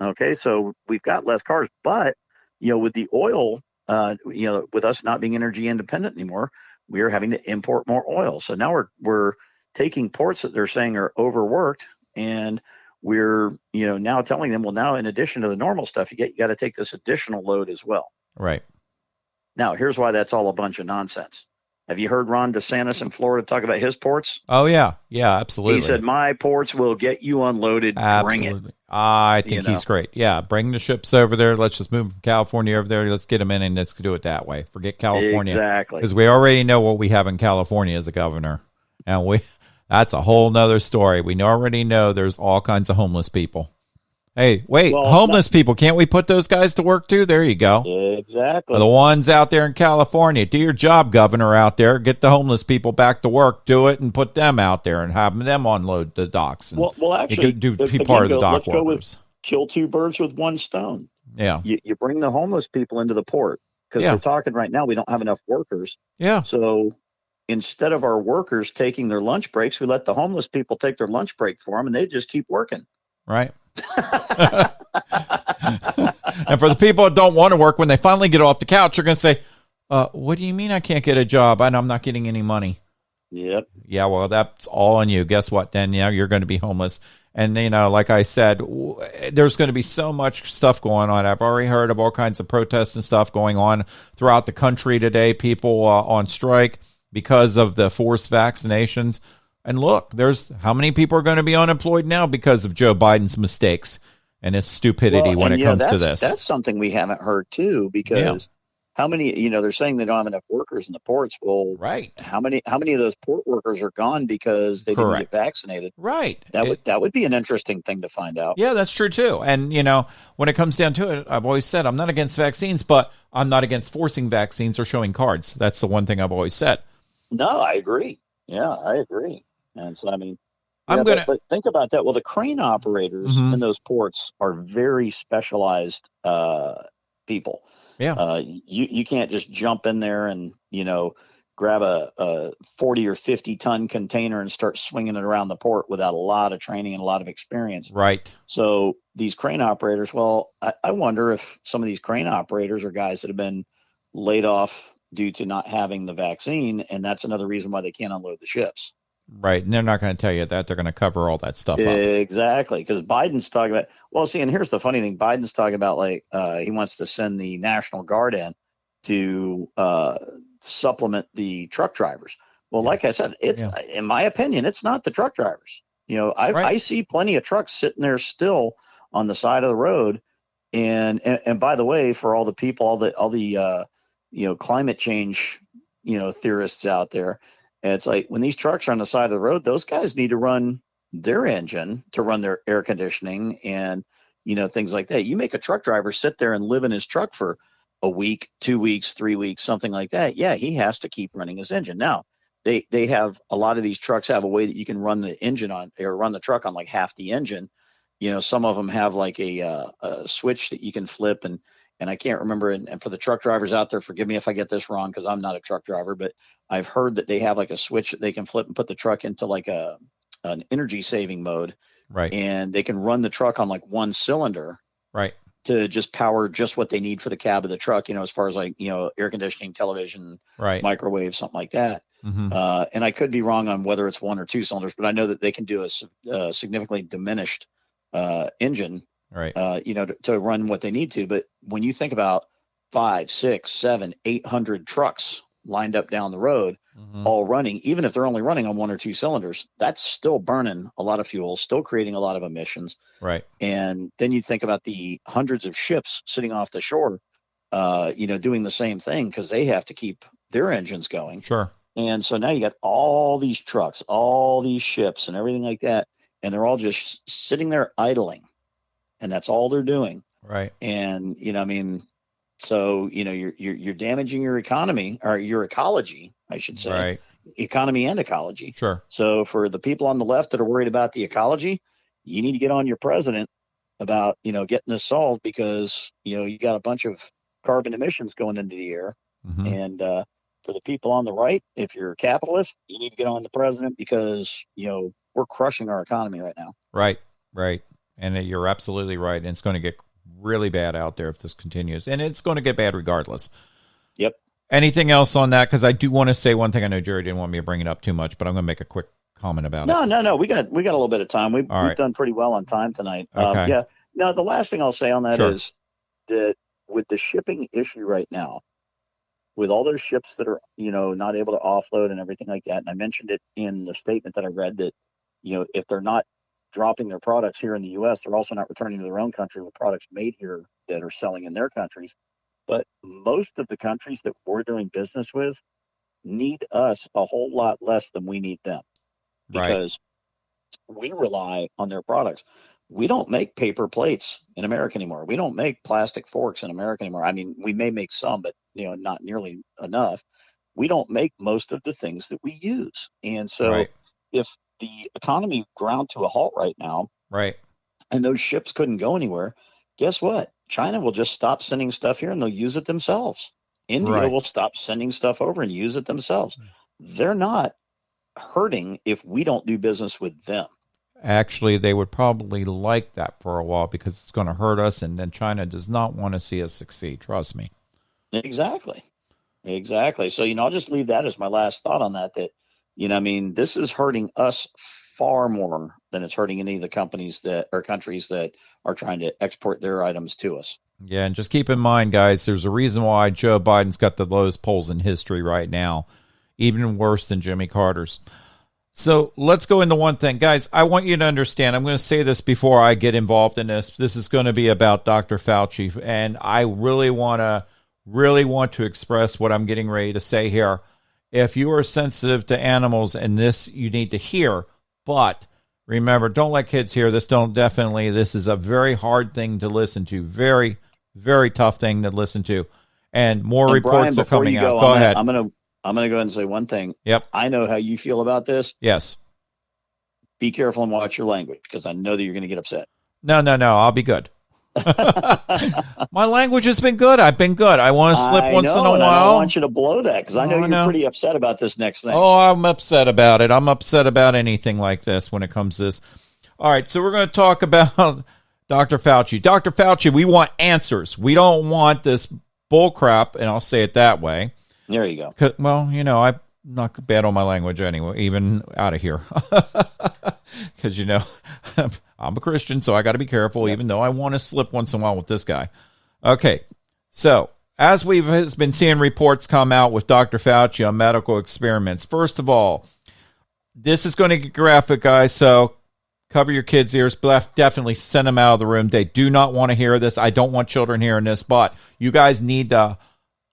Okay, so we've got less cars, but with the oil, with us not being energy independent anymore, we are having to import more oil. So now we're taking ports that they're saying are overworked, and we're now telling them, well, now in addition to the normal stuff, you got to take this additional load as well. Right. Now, here's why that's all a bunch of nonsense. Have you heard Ron DeSantis in Florida talk about his ports? Oh yeah, absolutely. He said, "My ports will get you unloaded. Absolutely. Bring it." I think he's great. Yeah, bring the ships over there. Let's just move from California over there. Let's get them in and let's do it that way. Forget California. Exactly. Because we already know what we have in California as a governor. And that's a whole nother story. We already know there's all kinds of homeless people. Hey, wait, homeless people, can't we put those guys to work too? There you go. Exactly. The ones out there in California. Do your job, governor out there. Get the homeless people back to work. Do it and put them out there and have them unload the docks. And well, actually, be part of the dock let's workers. Go with kill two birds with one stone. Yeah. You bring the homeless people into the port because we're talking right now, we don't have enough workers. Yeah. So instead of our workers taking their lunch breaks, we let the homeless people take their lunch break for them and they just keep working. Right. And for the people that don't want to work, when they finally get off the couch, they're going to say, what do you mean I can't get a job and I'm not getting any money? Yep. Yeah, well, that's all on you. Guess what? Then you're going to be homeless. And, like I said, there's going to be so much stuff going on. I've already heard of all kinds of protests and stuff going on throughout the country today. People on strike because of the forced vaccinations. And look, there's how many people are going to be unemployed now because of Joe Biden's mistakes and his stupidity when it comes to this. That's something we haven't heard too, because how many, they're saying they don't have enough workers in the ports. Well, right. How many of those port workers are gone because they didn't get vaccinated? Right. That would be an interesting thing to find out. Yeah, that's true too. And, when it comes down to it, I've always said I'm not against vaccines, but I'm not against forcing vaccines or showing cards. That's the one thing I've always said. No, I agree. Yeah, I agree. And so, but think about that. Well, the crane operators in those ports are very specialized people. Yeah. You can't just jump in there and, grab a 40 or 50 ton container and start swinging it around the port without a lot of training and a lot of experience. Right. So these crane operators, I wonder if some of these crane operators are guys that have been laid off due to not having the vaccine. And that's another reason why they can't unload the ships. Right. And they're not going to tell you that. They're going to cover all that stuff up. Exactly. Because Biden's talking about, and here's the funny thing. Biden's talking about he wants to send the National Guard in to supplement the truck drivers. Well, like I said, in my opinion, it's not the truck drivers. I see plenty of trucks sitting there still on the side of the road. And by the way, for all the people, all the climate change, theorists out there, and it's like when these trucks are on the side of the road, those guys need to run their engine to run their air conditioning and, things like that. You make a truck driver sit there and live in his truck for a week, 2 weeks, 3 weeks, something like that. Yeah, he has to keep running his engine. Now, they have a lot of these trucks have a way that you can run the engine on or run the truck on like half the engine. Some of them have like a switch that you can flip and I can't remember. And for the truck drivers out there, forgive me if I get this wrong because I'm not a truck driver, but I've heard that they have like a switch that they can flip and put the truck into like an energy saving mode. Right. And they can run the truck on like one cylinder. Right. To just power just what they need for the cab of the truck, as far as like, air conditioning, television, microwave, something like that. Mm-hmm. And I could be wrong on whether it's one or two cylinders, but I know that they can do a significantly diminished engine. Right. To run what they need to. But when you think about 5, 6, 7, 800 trucks lined up down the road, all running, even if they're only running on 1 or 2 cylinders, that's still burning a lot of fuel, still creating a lot of emissions. Right. And then you think about the hundreds of ships sitting off the shore, doing the same thing because they have to keep their engines going. Sure. And so now you got all these trucks, all these ships and everything like that, and they're all just sitting there idling, and that's all they're doing. Right. And, so, you're damaging your economy, or your ecology, I should say. Right. Economy and ecology. Sure. So for the people on the left that are worried about the ecology, you need to get on your president about, getting this solved, because, you got a bunch of carbon emissions going into the air. And for the people on the right, if you're a capitalist, you need to get on the president, because, we're crushing our economy right now. Right. Right. And you're absolutely right. And it's going to get really bad out there if this continues. And it's going to get bad regardless. Yep. Anything else on that? Because I do want to say one thing. I know Jerry didn't want me to bring it up too much, but I'm going to make a quick comment about it. No. We got a little bit of time. We've done pretty well on time tonight. Okay. Now, the last thing I'll say on that Sure. is that with the shipping issue right now, with all those ships that are, not able to offload and everything like that, and I mentioned it in the statement that I read, that, if they're not dropping their products here in the U.S., they're also not returning to their own country with products made here that are selling in their countries. But most of the countries that we're doing business with need us a whole lot less than we need them, because we rely on their products. We don't make paper plates in America anymore. We don't make plastic forks in America anymore. I mean, we may make some, but not nearly enough. We don't make most of the things that we use. And so if the economy ground to a halt right now, and those ships couldn't go anywhere, guess what? China will just stop sending stuff here and they'll use it themselves. India will stop sending stuff over and use it themselves. They're not hurting if we don't do business with them. Actually, they would probably like that for a while, because it's going to hurt us, and then China does not want to see us succeed. Trust me. Exactly. So, I'll just leave that as my last thought on that, this is hurting us far more than it's hurting any of the companies that or countries that are trying to export their items to us. Yeah, and just keep in mind, guys, there's a reason why Joe Biden's got the lowest polls in history right now, even worse than Jimmy Carter's. So let's go into one thing. Guys, I want you to understand, I'm going to say this before I get involved in this. This is going to be about Dr. Fauci, and I really want to express what I'm getting ready to say here. If you are sensitive to animals, and this you need to hear, but remember, don't let kids hear this. This is a very hard thing to listen to. Very, very tough thing to listen to. And more reports are coming out. Go ahead. I'm going to go ahead and say one thing. Yep. I know how you feel about this. Yes. Be careful and watch your language, because I know that you're going to get upset. No. I'll be good. My language has been good. I've been good. I want to slip once in a while. I don't want you to blow that, because I know you're pretty upset about this next thing. Oh, I'm upset about it. I'm upset about anything like this when it comes to this. All right, so we're going to talk about Dr. Fauci. Dr. Fauci, we want answers. We don't want this bull crap, and I'll say it that way. There you go. Well, I'm not bad on my language anyway, even out of here. Because, I'm a Christian, so I got to be careful, even though I want to slip once in a while with this guy. Okay, so as we've been seeing reports come out with Dr. Fauci on medical experiments, first of all, this is going to get graphic, guys, so cover your kids' ears. Definitely send them out of the room. They do not want to hear this. I don't want children hearing this, but you guys need to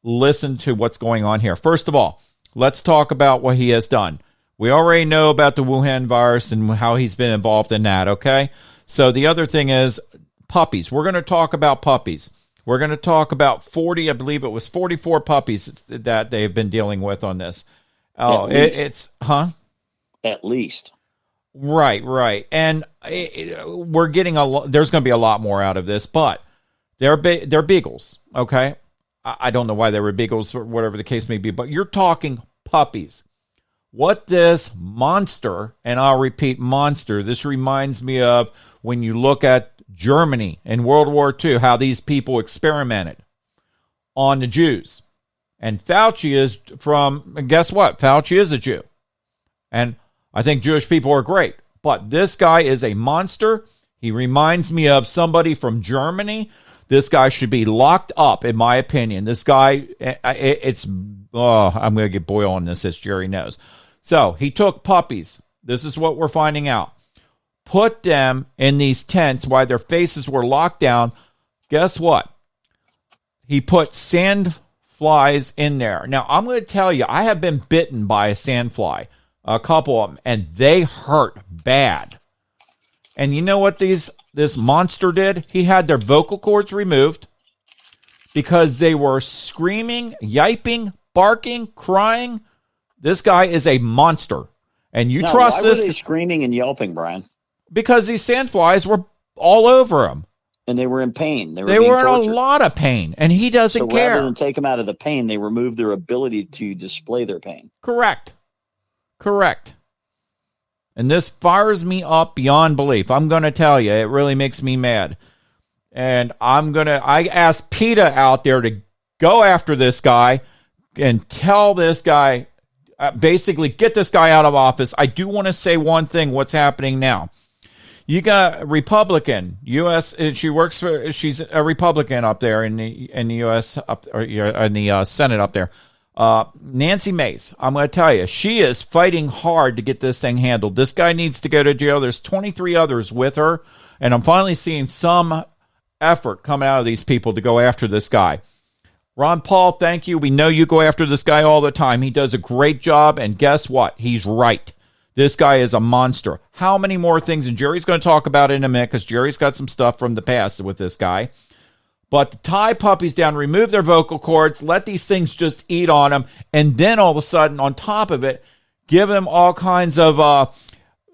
listen to what's going on here. First of all, let's talk about what he has done. We already know about the Wuhan virus and how he's been involved in that, okay? So the other thing is puppies. We're going to talk about puppies. We're going to talk about 44 puppies that they've been dealing with on this. Oh, it's At least. Right. And we're getting there's going to be a lot more out of this, but they're beagles, okay? I don't know why they were beagles or whatever the case may be, but you're talking puppies. What this monster, and I'll repeat monster, this reminds me of when you look at Germany in World War II, how these people experimented on the Jews. And Fauci is guess what? Fauci is a Jew. And I think Jewish people are great. But this guy is a monster. He reminds me of somebody from Germany This guy should be locked up, in my opinion. This guy, I'm going to get Boyle on this, as Jerry knows. So he took puppies. This is what we're finding out. Put them in these tents while their faces were locked down. Guess what? He put sand flies in there. Now, I'm going to tell you, I have been bitten by a sandfly, a couple of them, and they hurt bad. And you know what this monster did? He had their vocal cords removed because they were screaming, yiping, barking, crying. This guy is a monster. And you trust this? Why were they screaming and yelping, Brian? Because these sandflies were all over him. And they were in pain. They were in a lot of pain, and he doesn't care. Rather than take them out of the pain, they removed their ability to display their pain. Correct. And this fires me up beyond belief. I'm going to tell you, it really makes me mad. And I asked PETA out there to go after this guy and tell this guy, basically get this guy out of office. I do want to say one thing, what's happening now. You got a Republican, U.S. She's a Republican up there in the U.S. in the Senate up there. Nancy Mace, I'm going to tell you, she is fighting hard to get this thing handled. This guy needs to go to jail. There's 23 others with her, and I'm finally seeing some effort coming out of these people to go after this guy. Ron Paul, thank you. We know you go after this guy all the time. He does a great job, and guess what? He's right. This guy is a monster. How many more things? And Jerry's going to talk about it in a minute because Jerry's got some stuff from the past with this guy. But to tie puppies down, remove their vocal cords, let these things just eat on them, and then all of a sudden, on top of it, give them all kinds of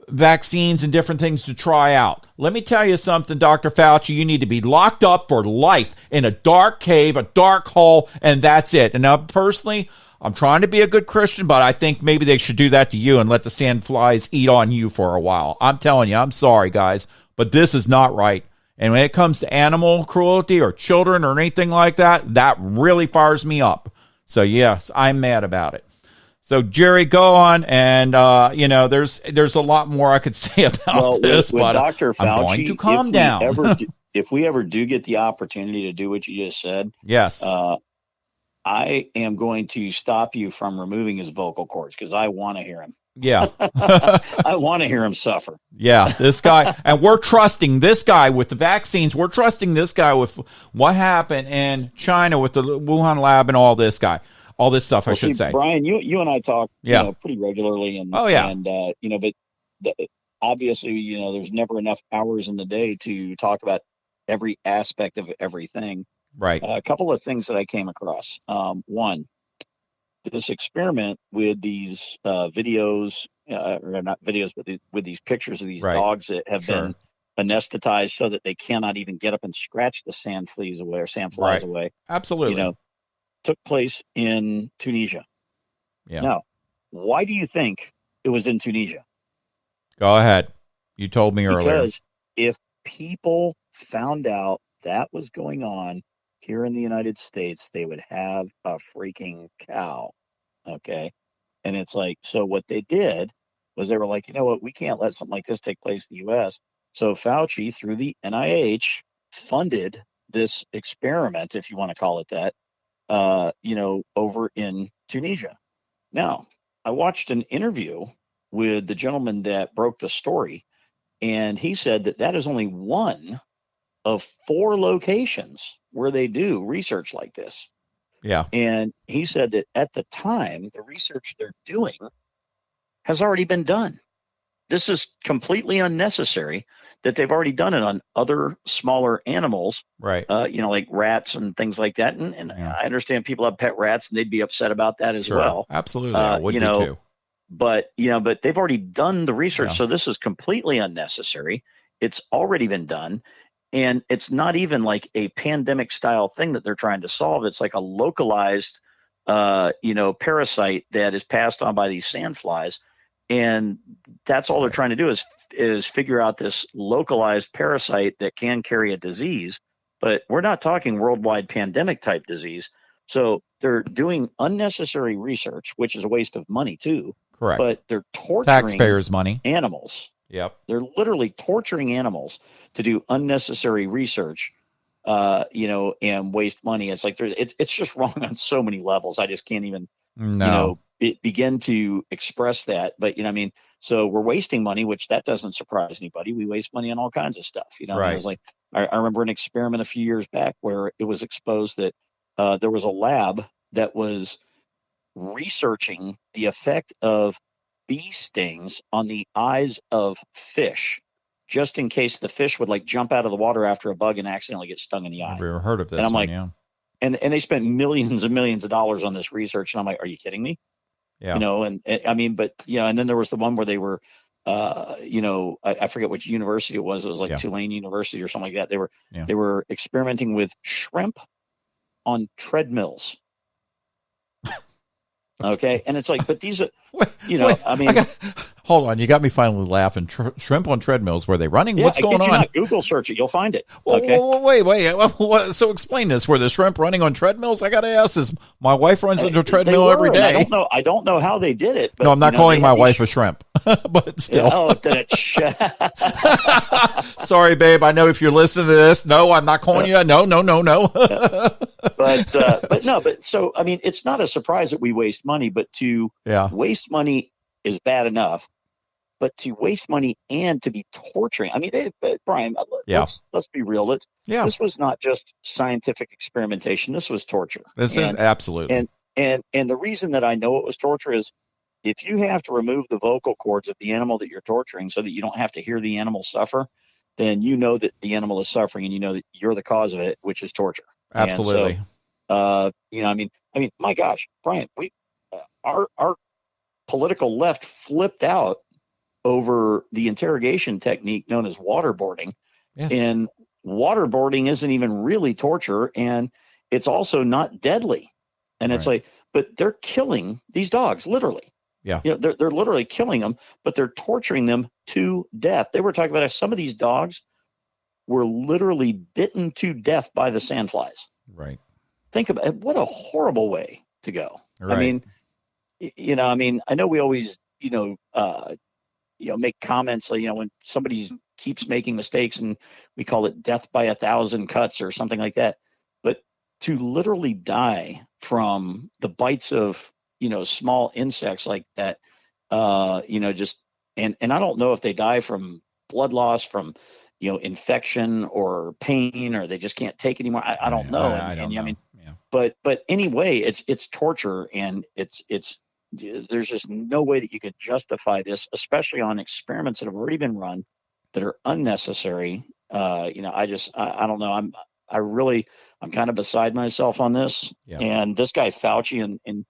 vaccines and different things to try out. Let me tell you something, Dr. Fauci, you need to be locked up for life in a dark cave, a dark hole, and that's it. And now, personally, I'm trying to be a good Christian, but I think maybe they should do that to you and let the sand flies eat on you for a while. I'm telling you, I'm sorry, guys, but this is not right. And when it comes to animal cruelty or children or anything like that, that really fires me up. So, yes, I'm mad about it. So, Jerry, go on. And, there's a lot more I could say about this, with but Dr. Fauci, I'm going to calm down. If we ever do get the opportunity to do what you just said, yes, I am going to stop you from removing his vocal cords because I want to hear him. Yeah. I want to hear him suffer. Yeah, this guy. And we're trusting this guy with the vaccines. We're trusting this guy with what happened in China with the Wuhan lab and all this stuff, I should say. Brian, you and I talk pretty regularly. And, obviously, there's never enough hours in the day to talk about every aspect of everything. Right. A couple of things that I came across. One, this experiment with these videos, or not videos, but with these pictures of these dogs that have been anesthetized so that they cannot even get up and scratch the sand flies away. Absolutely. Took place in Tunisia. Yeah. Now, why do you think it was in Tunisia? Go ahead. You told me earlier. Because if people found out that was going on here in the United States, they would have a freaking cow. Okay. And it's like, so what they did was they were like, you know what, we can't let something like this take place in the U.S. So Fauci, through the NIH, funded this experiment, if you want to call it that, over in Tunisia. Now, I watched an interview with the gentleman that broke the story, and he said that is only one of 4 locations where they do research like this. Yeah. And he said that at the time, the research they're doing has already been done. This is completely unnecessary that they've already done it on other smaller animals, right? Like rats and things like that. And I understand people have pet rats and they'd be upset about that as well. Absolutely. I would be too. But they've already done the research. Yeah. So this is completely unnecessary. It's already been done. And it's not even like a pandemic style thing that they're trying to solve. It's like a localized, parasite that is passed on by these sandflies. And that's all they're trying to do is figure out this localized parasite that can carry a disease. But we're not talking worldwide pandemic type disease. So they're doing unnecessary research, which is a waste of money too. Correct. But they're torturing taxpayers' money. Animals. Yep. They're literally torturing animals to do unnecessary research and waste money. It's like it's just wrong on so many levels. I just can't even, No. begin to express that. But so we're wasting money, which that doesn't surprise anybody. We waste money on all kinds of stuff. I Right. was like, I remember an experiment a few years back where it was exposed that there was a lab that was researching the effect of bee stings on the eyes of fish, just in case the fish would like jump out of the water after a bug and accidentally get stung in the eye. Never heard of And this I'm one. like, Yeah. and they spent millions and millions of dollars on this research, and I'm like, are you kidding me? Yeah. And I mean, but and then there was the one where they were, I forget which university it was. It was like Yeah. Tulane University or something like that. Yeah. They were experimenting with shrimp on treadmills. Okay. And it's like, but these are, Wait, I mean, hold on. You got me finally laughing. Shrimp on treadmills. Were they running? yeah, What's going on? Not Google search it. You'll find it. Okay. Wait. So explain this. Were the shrimp running on treadmills? I got to ask this. My wife runs into a treadmill every day. I don't know how they did it. But, no, I'm not calling my wife a shrimp, but still. Sorry, babe. I know if you're listening to this. No, I'm not calling you. No. But so, I mean, it's not a surprise that we waste money, but to waste money is bad enough, but to waste money and to be torturing. I mean, Brian, let's be real. This was not just scientific experimentation. This was torture. This is absolutely. And the reason that I know it was torture is if you have to remove the vocal cords of the animal that you're torturing so that you don't have to hear the animal suffer, then you know that the animal is suffering and you know that you're the cause of it, which is torture. Absolutely. And so, I mean, my gosh, Brian, our political left flipped out over the interrogation technique known as waterboarding. Yes. And waterboarding isn't even really torture, and it's also not deadly. And it's like, but they're killing these dogs, literally. Yeah. They're literally killing them, but they're torturing them to death. They were talking about how some of these dogs were literally bitten to death by the sandflies. Right. Think about it. What a horrible way to go. Right. I mean, I know we always, make comments, when somebody keeps making mistakes, and we call it death by 1,000 cuts or something like that. But to literally die from the bites of, small insects like that, just, and I don't know if they die from blood loss, from, infection or pain, or they just can't take anymore. I don't know. I don't know. But anyway, it's torture, and there's just no way that you could justify this, especially on experiments that have already been run that are unnecessary. I don't know. I'm kind of beside myself on this. Yeah. And this guy Fauci and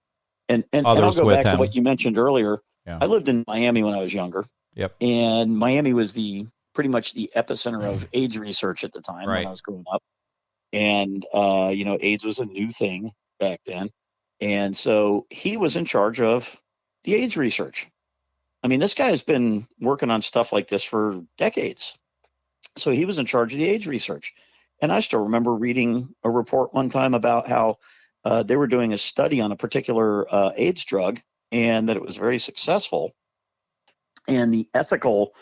I'll go back to what you mentioned earlier. Yeah. I lived in Miami when I was younger. Yep. And Miami was pretty much the epicenter of AIDS research at the time when I was growing up. And, AIDS was a new thing back then. And so he was in charge of the AIDS research. I mean, this guy has been working on stuff like this for decades. So he was in charge of the AIDS research. And I still remember reading a report one time about how they were doing a study on a particular AIDS drug, and that it was very successful. And the ethical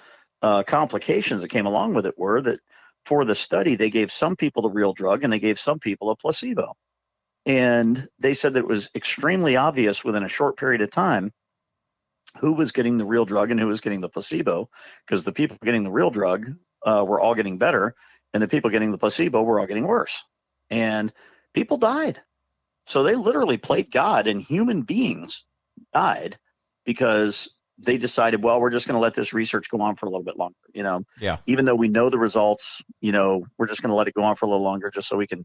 complications that came along with it were that for the study, they gave some people the real drug and they gave some people a placebo. And they said that it was extremely obvious within a short period of time who was getting the real drug and who was getting the placebo, because the people getting the real drug were all getting better, and the people getting the placebo were all getting worse. And people died. So they literally played God, and human beings died because they decided, well, we're just going to let this research go on for a little bit longer. Even though we know the results, we're just going to let it go on for a little longer just so we can,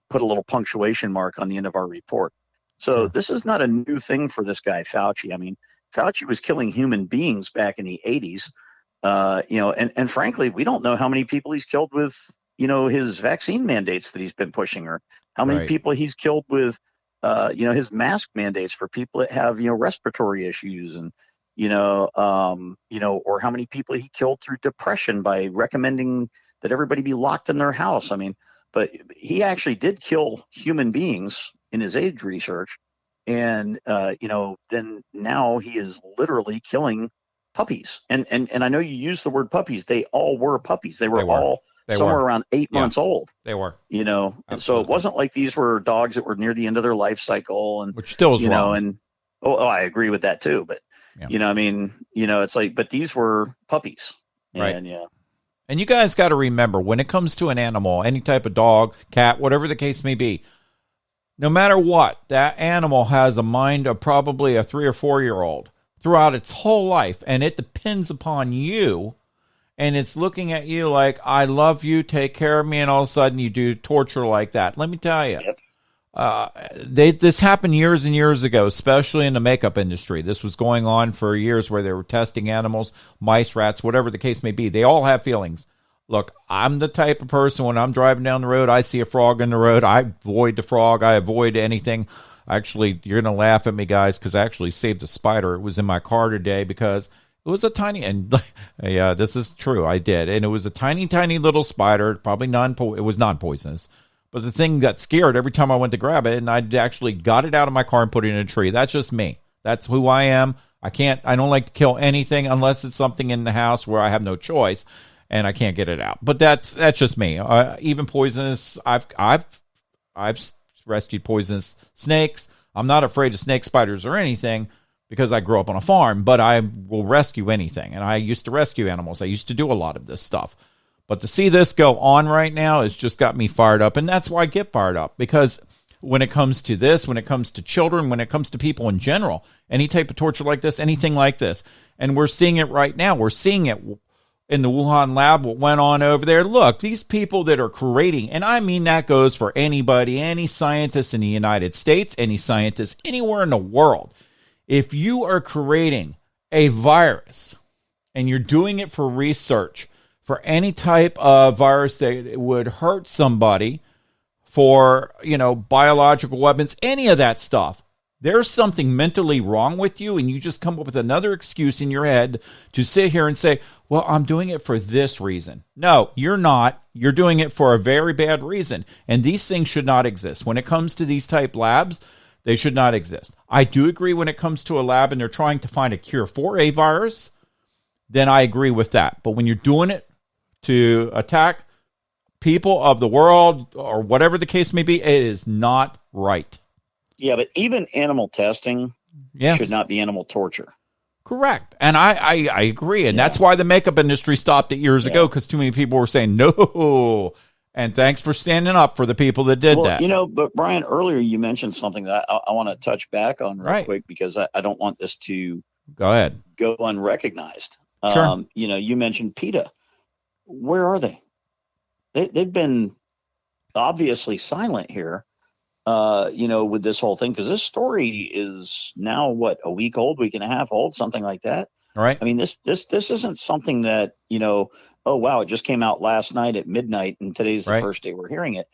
put a little punctuation mark on the end of our report. So this is not a new thing for this guy, Fauci. I mean, Fauci was killing human beings back in the 80s, and frankly, we don't know how many people he's killed with, his vaccine mandates that he's been pushing, or how many people he's killed with, his mask mandates for people that have, respiratory issues, and, or how many people he killed through depression by recommending that everybody be locked in their house. I mean, but he actually did kill human beings in his AIDS research. And, then now he is literally killing puppies. And I know you use the word puppies. They all were puppies. They were all somewhere around 8 months old. They were. And so it wasn't like these were dogs that were near the end of their life cycle, and which still is wrong. And I agree with that too. But it's like, but these were puppies, right? And and you guys got to remember, when it comes to an animal, any type of dog, cat, whatever the case may be, no matter what, that animal has a mind of probably a 3 or 4 year old throughout its whole life, and it depends upon you. And it's looking at you like, I love you, take care of me, and all of a sudden you do torture like that. Let me tell you, this happened years and years ago, especially in the makeup industry. This was going on for years where they were testing animals, mice, rats, whatever the case may be. They all have feelings. Look, I'm the type of person, when I'm driving down the road, I see a frog in the road, I avoid the frog, I avoid anything. Actually, you're going to laugh at me, guys, because I actually saved a spider. It was in my car today because it was a tiny, and yeah, this is true, I did. And it was a tiny, tiny little spider, probably it was non-poisonous. But the thing got scared every time I went to grab it, and I actually got it out of my car and put it in a tree. That's just me. That's who I am. I don't like to kill anything unless it's something in the house where I have no choice and I can't get it out. But that's just me. Even poisonous, I've rescued poisonous snakes. I'm not afraid of snake spiders or anything, because I grew up on a farm, but I will rescue anything. And I used to rescue animals. I used to do a lot of this stuff. But to see this go on right now, it's just got me fired up. And that's why I get fired up, because when it comes to this, when it comes to children, when it comes to people in general, any type of torture like this, anything like this, and we're seeing it right now. We're seeing it in the Wuhan lab, what went on over there. Look, these people that are creating, and I mean that goes for anybody, any scientist in the United States, any scientist anywhere in the world. If you are creating a virus and you're doing it for research, for any type of virus that would hurt somebody, for, biological weapons, any of that stuff, there's something mentally wrong with you, and you just come up with another excuse in your head to sit here and say, well, I'm doing it for this reason. No, you're not. You're doing it for a very bad reason, and these things should not exist. When it comes to these type labs, they should not exist. I do agree when it comes to a lab and they're trying to find a cure for a virus, then I agree with that. But when you're doing it to attack people of the world or whatever the case may be, it is not right. Yeah, but even animal testing should not be animal torture. Correct. And I agree. And that's why the makeup industry stopped it years ago, because too many people were saying no. And thanks for standing up for the people that did that. But Brian, earlier you mentioned something that I want to touch back on real quick, because I don't want this to go unrecognized. Sure. You mentioned PETA. Where are they? They've been obviously silent here, with this whole thing, because this story is now, a week and a half old, something like that. All right. I mean, this isn't something that, oh, wow, it just came out last night at midnight, and today's the first day we're hearing it.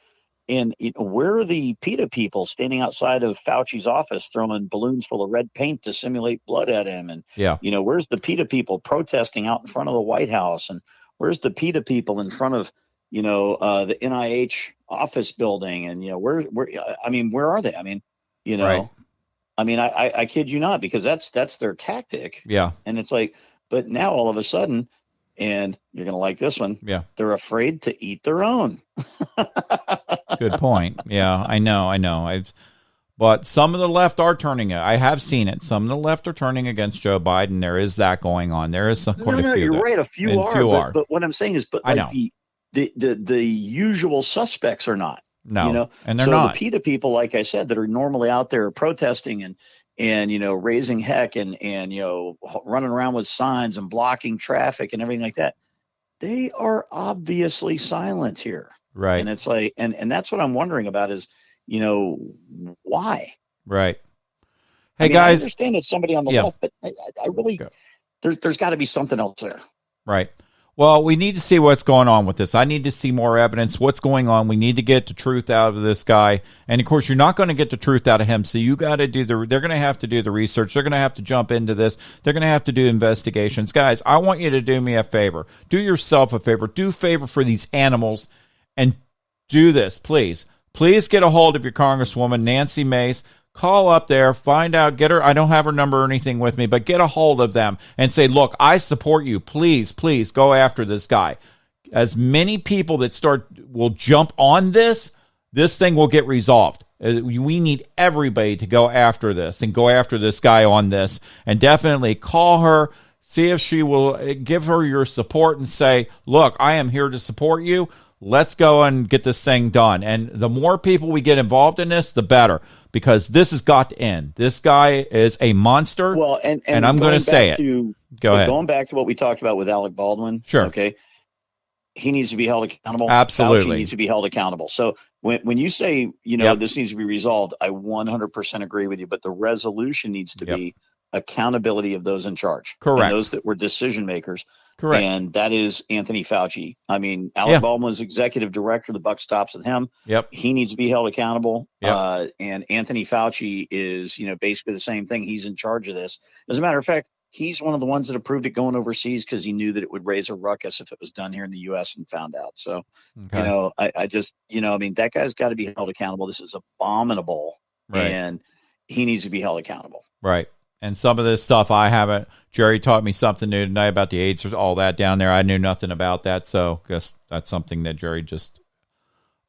And where are the PETA people standing outside of Fauci's office throwing balloons full of red paint to simulate blood at him? And, where's the PETA people protesting out in front of the White House? And where's the PETA people in front of, the NIH office building? And, where are they? I mean, I kid you not, because that's their tactic. Yeah. And it's like, but now all of a sudden, and you're going to like this one. Yeah. They're afraid to eat their own. Good point. Yeah, I know. But some of the left are turning it. I have seen it. Some of the left are turning against Joe Biden. There is that going on. There is quite a few. You're right. A few are. are. But what I'm saying is, the usual suspects are not. No, and they're so not. The PETA people, like I said, that are normally out there protesting and raising heck and running around with signs and blocking traffic and everything like that, they are obviously silent here. Right. And it's like, and that's what I'm wondering about is, why? Right. Hey, guys. I understand it's somebody on the left, but I really, there's got to be something else there. Right. Well, we need to see what's going on with this. I need to see more evidence. What's going on? We need to get the truth out of this guy. And of course, you're not going to get the truth out of him. So you got to they're going to have to do the research. They're going to have to jump into this. They're going to have to do investigations. Guys, I want you to do me a favor. Do yourself a favor. Do a favor for these animals and do this, please. Please get a hold of your Congresswoman, Nancy Mace. Call up there, find out, get her. I don't have her number or anything with me, but get a hold of them and say, look, I support you. Please, please go after this guy. as many people that will jump on this thing will get resolved. We need everybody to go after this and go after this guy on this, and definitely call her, see if she will give her your support and say, look, I am here to support you. Let's go and get this thing done. And the more people we get involved in this, the better, because this has got to end. This guy is a monster. Well, and I'm going to say it. Go ahead. Going back to what we talked about with Alec Baldwin. Sure. Okay. He needs to be held accountable. Absolutely. Fauci needs to be held accountable. So when you say, this needs to be resolved, I 100% agree with you. But the resolution needs to be accountability of those in charge. Correct. And those that were decision makers. Correct. And that is Anthony Fauci. I mean, Alec Baldwin is executive director. The buck stops with him. Yep. He needs to be held accountable. Yep. And Anthony Fauci is, basically the same thing. He's in charge of this. As a matter of fact, he's one of the ones that approved it going overseas because he knew that it would raise a ruckus if it was done here in the U.S. and found out. So, I just, that guy's got to be held accountable. This is abominable. Right. And he needs to be held accountable. Right. And some of this stuff I haven't. Jerry taught me something new tonight about the AIDS, all that down there. I knew nothing about that, so I guess that's something that Jerry just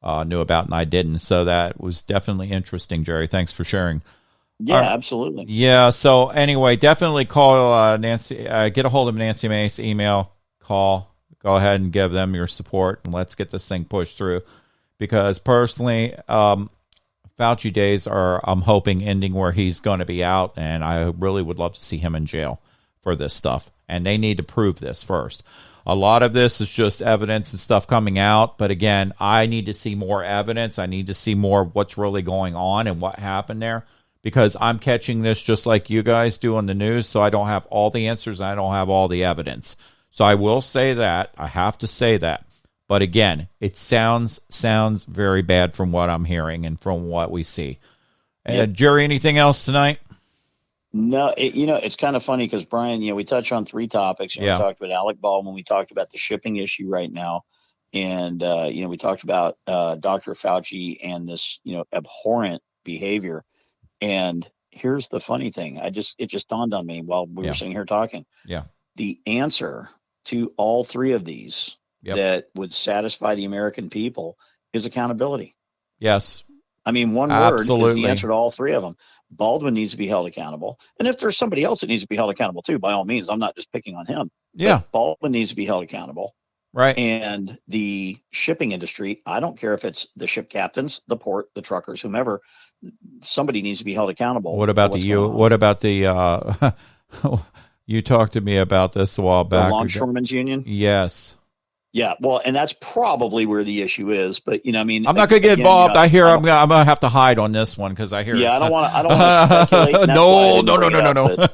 knew about and I didn't. So that was definitely interesting, Jerry. Thanks for sharing. Yeah, absolutely. Yeah. So anyway, definitely call Nancy. Get a hold of Nancy Mace. Email, call. Go ahead and give them your support, and let's get this thing pushed through. Because personally, Fauci days are, I'm hoping, ending where he's going to be out, and I really would love to see him in jail for this stuff. And they need to prove this first. A lot of this is just evidence and stuff coming out, but again, I need to see more evidence. I need to see more of what's really going on and what happened there, because I'm catching this just like you guys do on the news, so I don't have all the answers. I don't have all the evidence. So I will say that. I have to say that. But again, it sounds very bad from what I'm hearing and from what we see. Jerry, anything else tonight? No, it's kind of funny because, Brian, we touched on three topics. We talked about Alec Baldwin. We talked about the shipping issue right now. And, we talked about Dr. Fauci and this, abhorrent behavior. And here's the funny thing. It just dawned on me while we were sitting here talking. Yeah. The answer to all three of these that would satisfy the American people is accountability. Yes. I mean, one word is the answer to all three of them. Baldwin needs to be held accountable. And if there's somebody else that needs to be held accountable too, by all means, I'm not just picking on him. Yeah. But Baldwin needs to be held accountable. Right. And the shipping industry, I don't care if it's the ship captains, the port, the truckers, whomever, somebody needs to be held accountable. What about you talked to me about this a while back. The Longshoremen's Union? Yes. Yeah, well, and that's probably where the issue is. But I'm not going to get involved. I hear I'm going to have to hide on this one because I hear. Yeah, I don't want to speculate. No.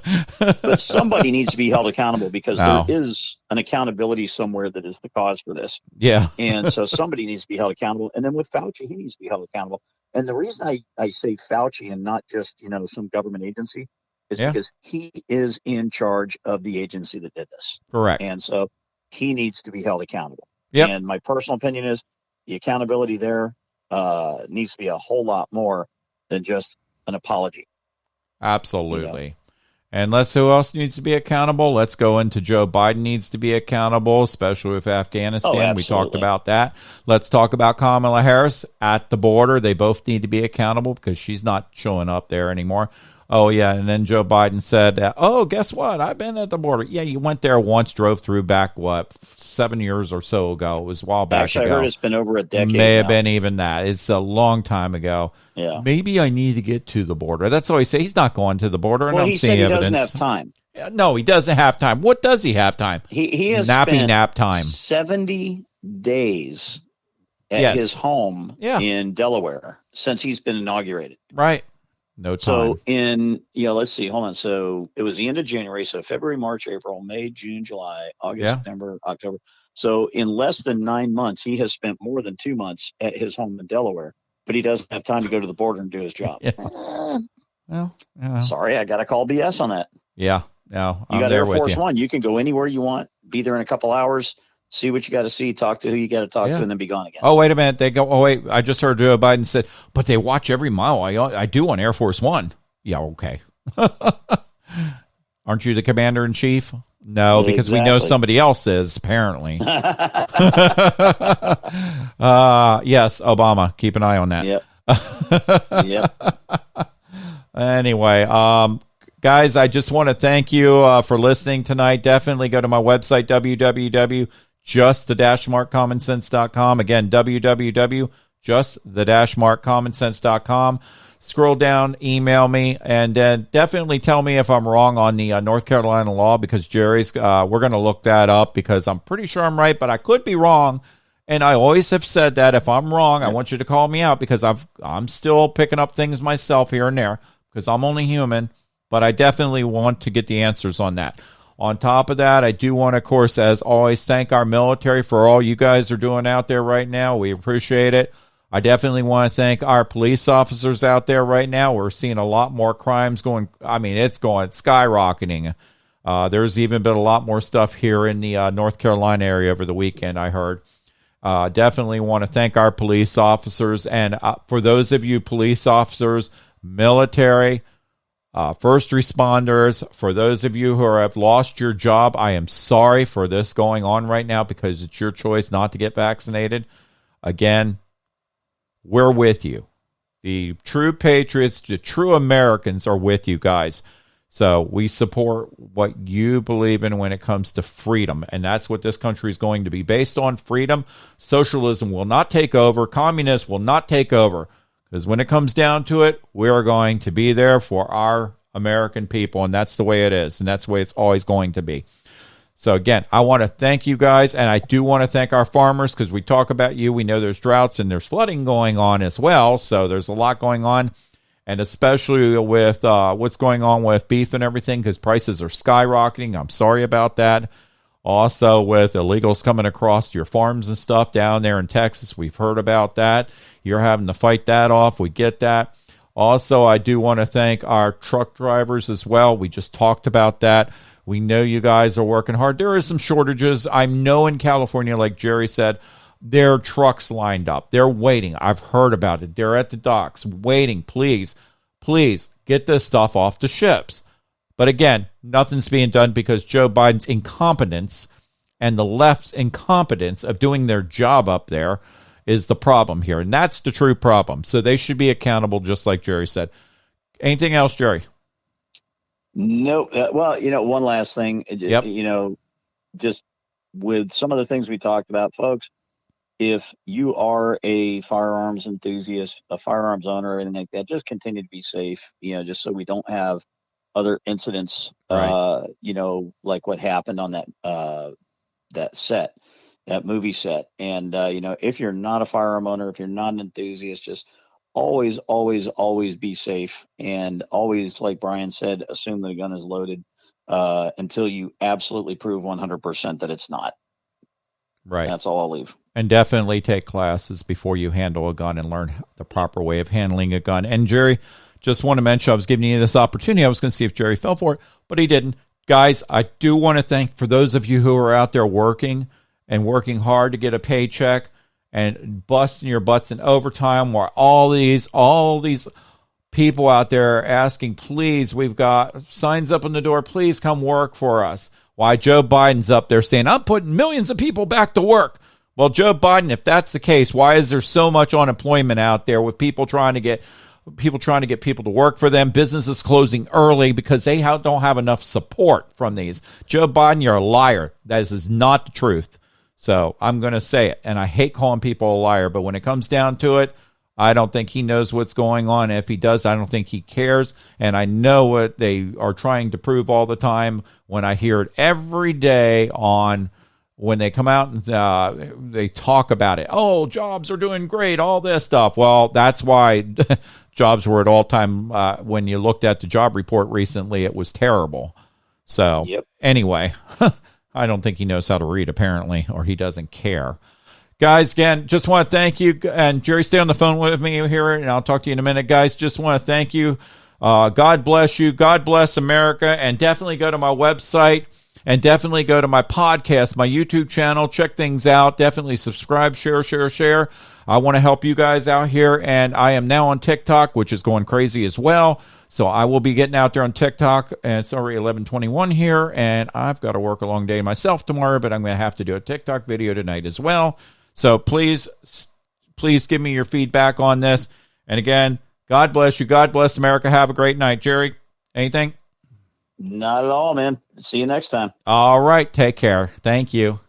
But somebody needs to be held accountable because there is an accountability somewhere that is the cause for this. Yeah, and so somebody needs to be held accountable. And then with Fauci, he needs to be held accountable. And the reason I say Fauci and not just some government agency is because he is in charge of the agency that did this. Correct. And so he needs to be held accountable. Yep. And my personal opinion is the accountability there needs to be a whole lot more than just an apology. Absolutely. And who else needs to be accountable? Let's go into Joe Biden needs to be accountable, especially with Afghanistan. We talked about that. Let's talk about Kamala Harris at the border. They both need to be accountable because she's not showing up there anymore. Oh, yeah. And then Joe Biden said, guess what? I've been at the border. Yeah, you went there once, drove through back, 7 years or so ago. It was a while back Actually, ago. I heard it's been over a decade. May have been even that. It's a long time ago. Yeah. Maybe I need to get to the border. That's all he said. He's not going to the border. Well, he said he doesn't have time. No, he doesn't have time. What does he have time? He has nap time. 70 days at his home in Delaware since he's been inaugurated. Right. No time. So let's see, hold on. So it was the end of January. So February, March, April, May, June, July, August, September, October. So in less than 9 months, he has spent more than 2 months at his home in Delaware, but he doesn't have time to go to the border and do his job. Sorry, I got to call BS on that. Yeah. No, you got Air Force One. You can go anywhere you want, be there in a couple hours, see what you got to see, talk to who you got to talk to, and then be gone again. Oh, wait a minute. I just heard Joe Biden said, but they watch every mile I do on Air Force One. Yeah, okay. Aren't you the commander in chief? No, because we know somebody else is, apparently. Yes, Obama. Keep an eye on that. Yep. Anyway, guys, I just want to thank you for listening tonight. Definitely go to my website, www.just-markcommonsense.com. Again, www.just-markcommonsense.com. Scroll down, email me, and then definitely tell me if I'm wrong on the North Carolina law, because Jerry's, we're going to look that up, because I'm pretty sure I'm right, but I could be wrong. And I always have said that if I'm wrong, I want you to call me out, because I'm still picking up things myself here and there, because I'm only human, but I definitely want to get the answers on that. On top of that, I do want to, of course, as always, thank our military for all you guys are doing out there right now. We appreciate it. I definitely want to thank our police officers out there right now. We're seeing a lot more crimes going. I mean, it's skyrocketing. There's even been a lot more stuff here in the North Carolina area over the weekend, I heard. Definitely want to thank our police officers. And for those of you police officers, military, first responders, for those of you who have lost your job, I am sorry for this going on right now, because it's your choice not to get vaccinated. Again, we're with you. The true patriots, the true Americans are with you guys. So we support what you believe in when it comes to freedom. And that's what this country is going to be based on, freedom. Socialism will not take over. Communists will not take over. Because when it comes down to it, we are going to be there for our American people. And that's the way it is. And that's the way it's always going to be. So again, I want to thank you guys, and I do want to thank our farmers, because we talk about you. We know there's droughts and there's flooding going on as well, so there's a lot going on, and especially with what's going on with beef and everything, because prices are skyrocketing. I'm sorry about that. Also, with illegals coming across your farms and stuff down there in Texas, we've heard about that. You're having to fight that off. We get that. Also, I do want to thank our truck drivers as well. We just talked about that. We know you guys are working hard. There are some shortages. I know in California, like Jerry said, there are trucks lined up. They're waiting. I've heard about it. They're at the docks waiting. Please, please get this stuff off the ships. But again, nothing's being done because Joe Biden's incompetence and the left's incompetence of doing their job up there is the problem here. And that's the true problem. So they should be accountable, just like Jerry said. Anything else, Jerry? No. Well, one last thing, Yep. Just with some of the things we talked about, folks, if you are a firearms enthusiast, a firearms owner, or anything like that, just continue to be safe, just so we don't have other incidents, Right. like what happened on that movie set. And, if you're not a firearm owner, if you're not an enthusiast, just always, always, always be safe, and always, like Brian said, assume that a gun is loaded until you absolutely prove 100% that it's not. Right. That's all I'll leave. And definitely take classes before you handle a gun and learn the proper way of handling a gun. And Jerry, just want to mention, I was giving you this opportunity. I was going to see if Jerry fell for it, but he didn't. Guys, I do want to thank, for those of you who are out there working and working hard to get a paycheck and busting your butts in overtime, while all these people out there asking, please, we've got signs up on the door, please come work for us. Why Joe Biden's up there saying, I'm putting millions of people back to work. Well, Joe Biden, if that's the case, why is there so much unemployment out there with people trying to get people to work for them, businesses closing early because they don't have enough support from these? Joe Biden, you're a liar. That is not the truth. So I'm going to say it, and I hate calling people a liar, but when it comes down to it, I don't think he knows what's going on. And if he does, I don't think he cares. And I know what they are trying to prove all the time when I hear it every day when they come out and they talk about it. Oh, jobs are doing great, all this stuff. Well, that's why jobs were at all-time. When you looked at the job report recently, it was terrible. So Anyway, I don't think he knows how to read, apparently, or he doesn't care. Guys, again, just want to thank you. And Jerry, stay on the phone with me here, and I'll talk to you in a minute. Guys, just want to thank you. God bless you. God bless America. And definitely go to my website. And definitely go to my podcast, my YouTube channel, check things out. Definitely subscribe, share. I want to help you guys out here. And I am now on TikTok, which is going crazy as well. So I will be getting out there on TikTok, and it's already 11:21 here, and I've got to work a long day myself tomorrow, but I'm going to have to do a TikTok video tonight as well. So please give me your feedback on this. And again, God bless you. God bless America. Have a great night. Jerry, anything? Not at all, man. See you next time. All right. Take care. Thank you.